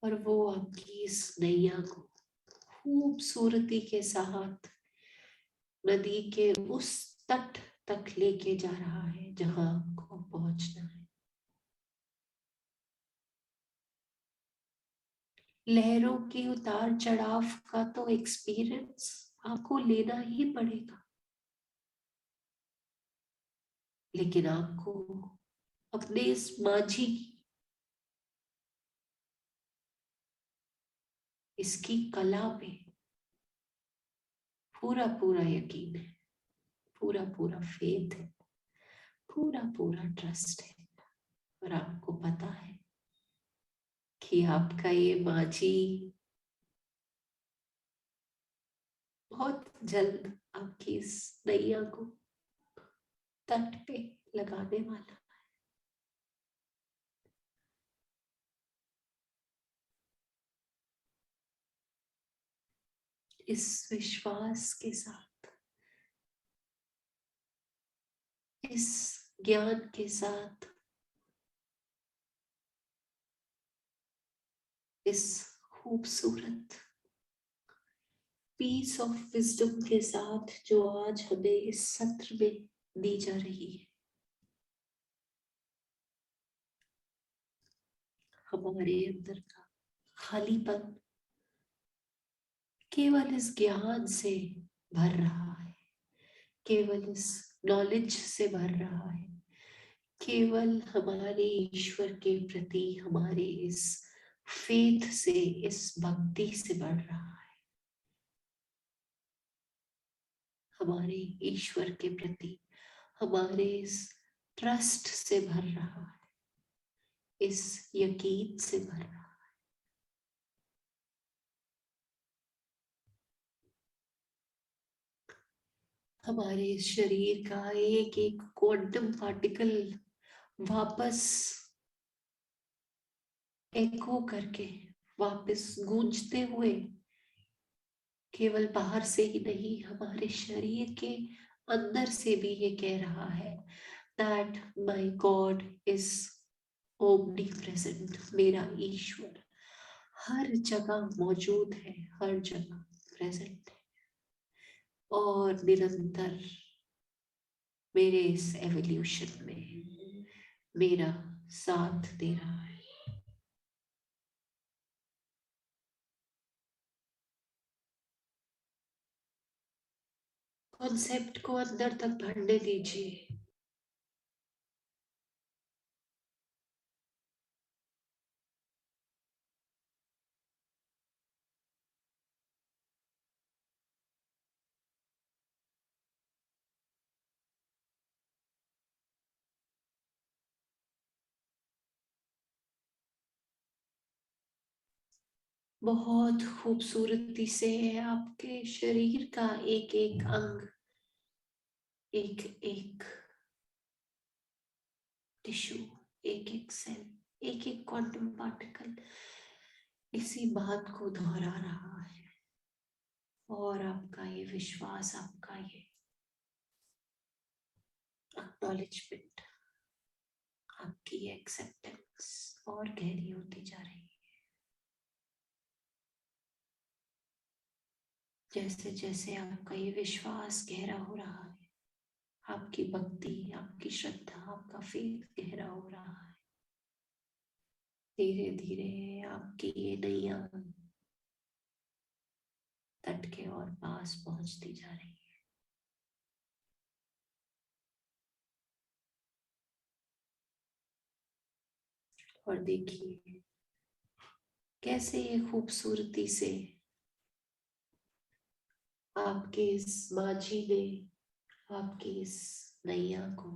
और वो आपकी इस नैया को खूबसूरती के साथ नदी के उस तट तक लेके जा रहा है जहां आपको पहुंचना है। लहरों के उतार चढ़ाव का तो एक्सपीरियंस आपको लेना ही पड़ेगा, लेकिन आपको अपने इस माझी की, इसकी कला पे पूरा पूरा यकीन है, पूरा पूरा फेथ है, पूरा पूरा ट्रस्ट है। और आपको पता है कि आपका ये माझी बहुत जल्द आपकी इस नैया को तट पे लगाने वाला। इस विश्वास के साथ, इस ज्ञान के साथ, इस खूबसूरत पीस ऑफ विजडम के साथ जो आज हमें इस सत्र में दी जा रही है, हमारे अंदर का खालीपन केवल इस ज्ञान से भर रहा है, केवल इस नॉलेज से भर रहा है, केवल हमारे ईश्वर के प्रति हमारे इस फेथ से, इस भक्ति से बढ़ रहा है। हमारे ईश्वर के प्रति हमारे इस ट्रस्ट से भर रहा है, इस यकीन से भर रहा है। हमारे इस शरीर का एक एक क्वांटम पार्टिकल वापस एको करके, वापस गूंजते हुए केवल बाहर से ही नहीं, हमारे शरीर के अंदर से भी ये कह रहा है that my God is omni present. मेरा ईश्वर हर जगह मौजूद है, हर जगह प्रेजेंट है और निरंतर मेरे इस एवोल्यूशन में मेरा साथ दे रहा है। कॉन्सेप्ट को अंदर तक बढ़ने दीजिए। बहुत खूबसूरती से आपके शरीर का एक एक अंग, एक एक टिश्यू, एक एक सेल, एक एक क्वांटम पार्टिकल इसी बात को दोहरा रहा है। और आपका ये विश्वास, आपका ये एक्नॉलेजमेंट, आपकी एक्सेप्टेंस और गहरी होती जा रही है। जैसे जैसे आपका ये विश्वास गहरा हो रहा है, आपकी भक्ति, आपकी श्रद्धा, आपका फेथ गहरा हो रहा है, धीरे धीरे आपकी ये नैया तट के और पास पहुंचती जा रही है। और देखिए कैसे ये खूबसूरती से आपके इस माझी ने आपकी इस नैया को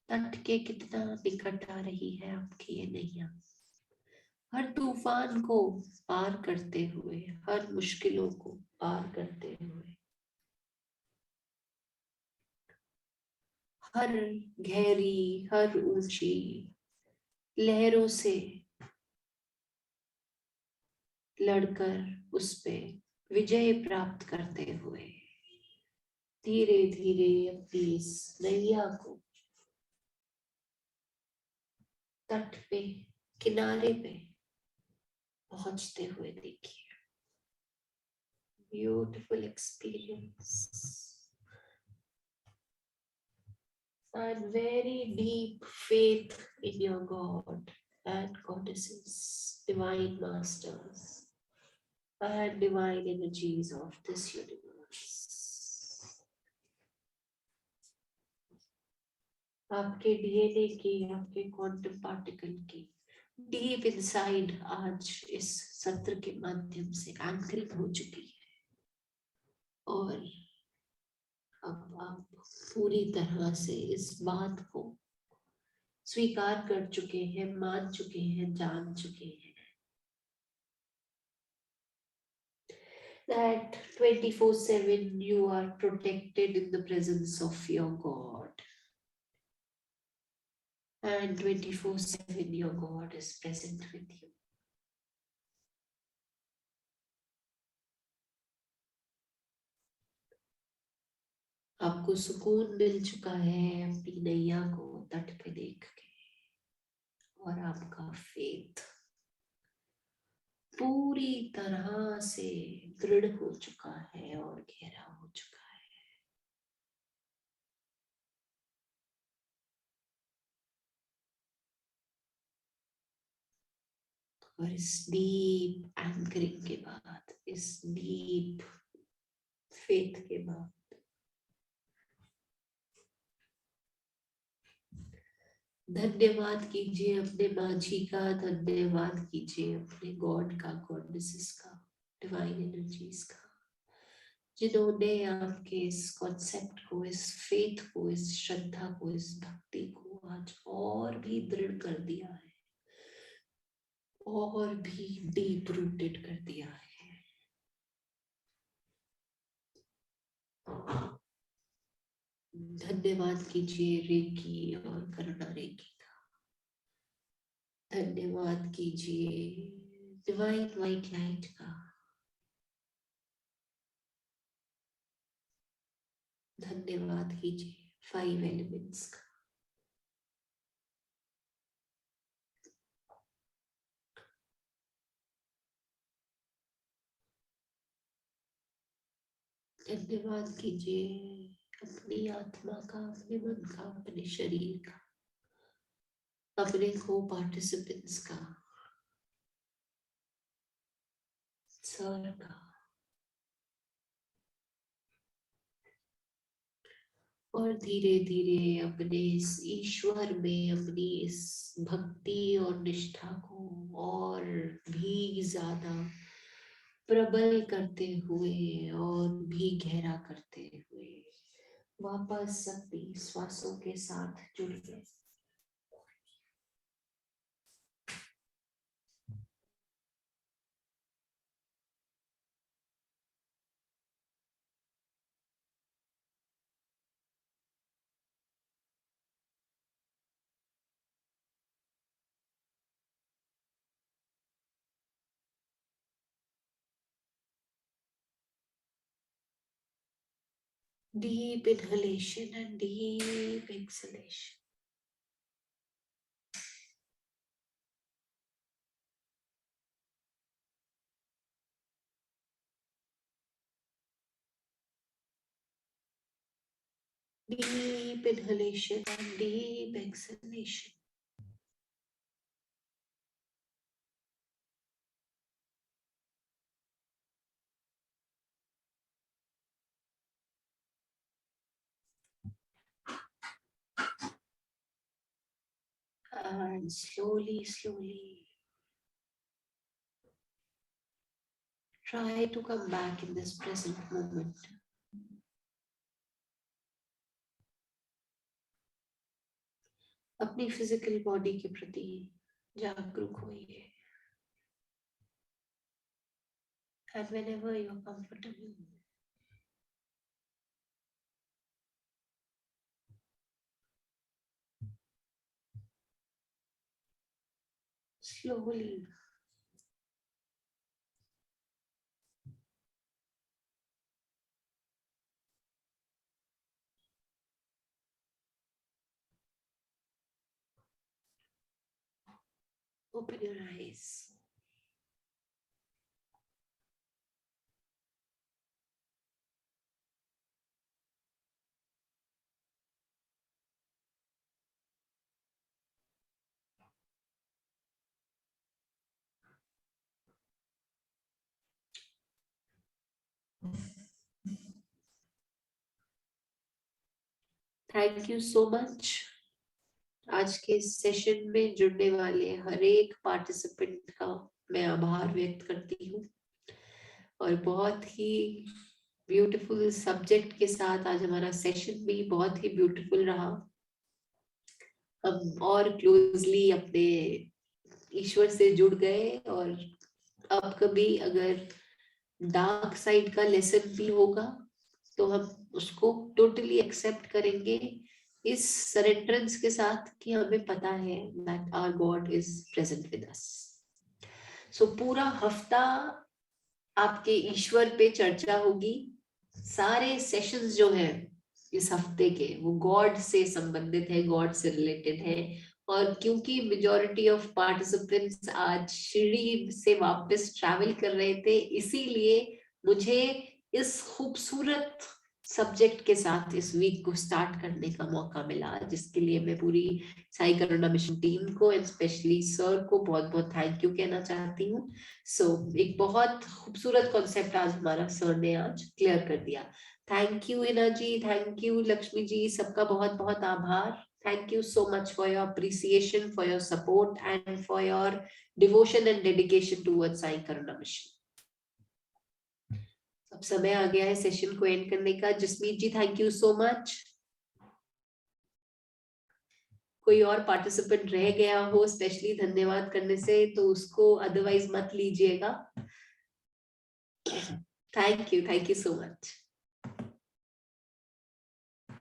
तट के कितना निकट आ रही है आपकी ये नैया। हर तूफान को पार करते हुए, हर मुश्किलों को पार करते हुए, हर गहरी, हर ऊंची लहरों से लड़कर उस पे विजय प्राप्त करते हुए धीरे धीरे अपनी इस नैया को तट पे, किनारे पे पहुंचते हुए देखिए। Beautiful experience and very deep faith in your God and goddesses, divine masters and divine energies of this universe. आपके डीएनए की, आपके क्वांटम पार्टिकल की डीप इनसाइड आज इस सत्र के माध्यम से एंकरिंग हो चुकी है। और अब आप पूरी तरह से इस बात को स्वीकार कर चुके हैं, मान चुके हैं, जान चुके हैं that 24/7 you are protected in the presence of your God, and 24/7 your God is present with you. आपको सुकून मिल चुका है अपनी नैया को तट पे देख के, और आपका फेथ पूरी तरह से दृढ़ हो चुका है और गहरा हो चुका है। और इस डीप एंकरिंग के बाद, इस डीप फेथ के बाद धन्यवाद कीजिए अपने माझी का, धन्यवाद कीजिए अपने गॉड का, गॉडेसेस का, डिवाइन एनर्जीज का, जिन्होंने आपके इस कॉन्सेप्ट को, इस फेथ को, इस श्रद्धा को, इस भक्ति को आज और भी दृढ़ कर दिया है, और भी डीप रूटेड कर दिया है। धन्यवाद कीजिए रेकी और करुणा रेकी का। धन्यवाद कीजिए डिवाइन व्हाइट लाइट का। धन्यवाद कीजिए 5 एलिमेंट्स का। धन्यवाद कीजिए अपनी आत्मा का, अपने मन का, अपने शरीर का, अपने को पार्टिसिपेंट्स का, सर का, और धीरे धीरे अपने इस ईश्वर में अपनी इस भक्ति और निष्ठा को और भी ज्यादा प्रबल करते हुए और भी गहरा करते हुए वापस अपनी श्वासों के साथ जुड़िए। Deep inhalation and deep exhalation. Deep inhalation and deep exhalation. And slowly, slowly try to come back in this present moment. अपनी फिजिकल बॉडी के प्रति जागरूक होइए। And whenever you are comfortable, slowly open your eyes. Thank you so much. आज के session में जुड़ने वाले हर एक पार्टिसिपेंट का मैं आभार व्यक्त करती हूँ और बहुत ही ब्यूटीफुल सब्जेक्ट के साथ आज हमारा सेशन भी बहुत ही ब्यूटीफुल रहा। हम और क्लोजली अपने ईश्वर से जुड़ गए और अब कभी अगर डार्क साइड का लेसन भी होगा तो हम उसको टोटली एक्सेप्ट करेंगे इस सरेंडरेंस के साथ कि हमें पता है that our God is present with us. So पूरा हफ्ता आपके ईश्वर पे चर्चा होगी। सारे सेशंस जो हैं इस हफ्ते के वो गॉड से संबंधित है, गॉड से रिलेटेड है। और क्योंकि मेजॉरिटी ऑफ पार्टिसिपेंट्स आज शिरडी से वापस ट्रैवल कर रहे थे, इसीलिए मुझे इस खूबसूरत सब्जेक्ट के साथ इस वीक को स्टार्ट करने का मौका मिला, जिसके लिए मैं पूरी साई करुणा मिशन टीम को एंड स्पेशली सर को बहुत बहुत थैंक यू कहना चाहती हूँ। एक बहुत खूबसूरत कॉन्सेप्ट आज हमारा सर ने आज क्लियर कर दिया। थैंक यू इना जी, थैंक यू लक्ष्मी जी, सबका बहुत बहुत आभार। Thank you so much for your appreciation, for your support and for your devotion and dedication towards Sai Karuna Mission. अब समय आ गया है सेशन को एंड करने का। जसमीत जी थैंक यू सो मच। कोई और पार्टिसिपेंट रह गया हो स्पेशली धन्यवाद करने से तो उसको अदरवाइज मत लीजिएगा। Thank you so much.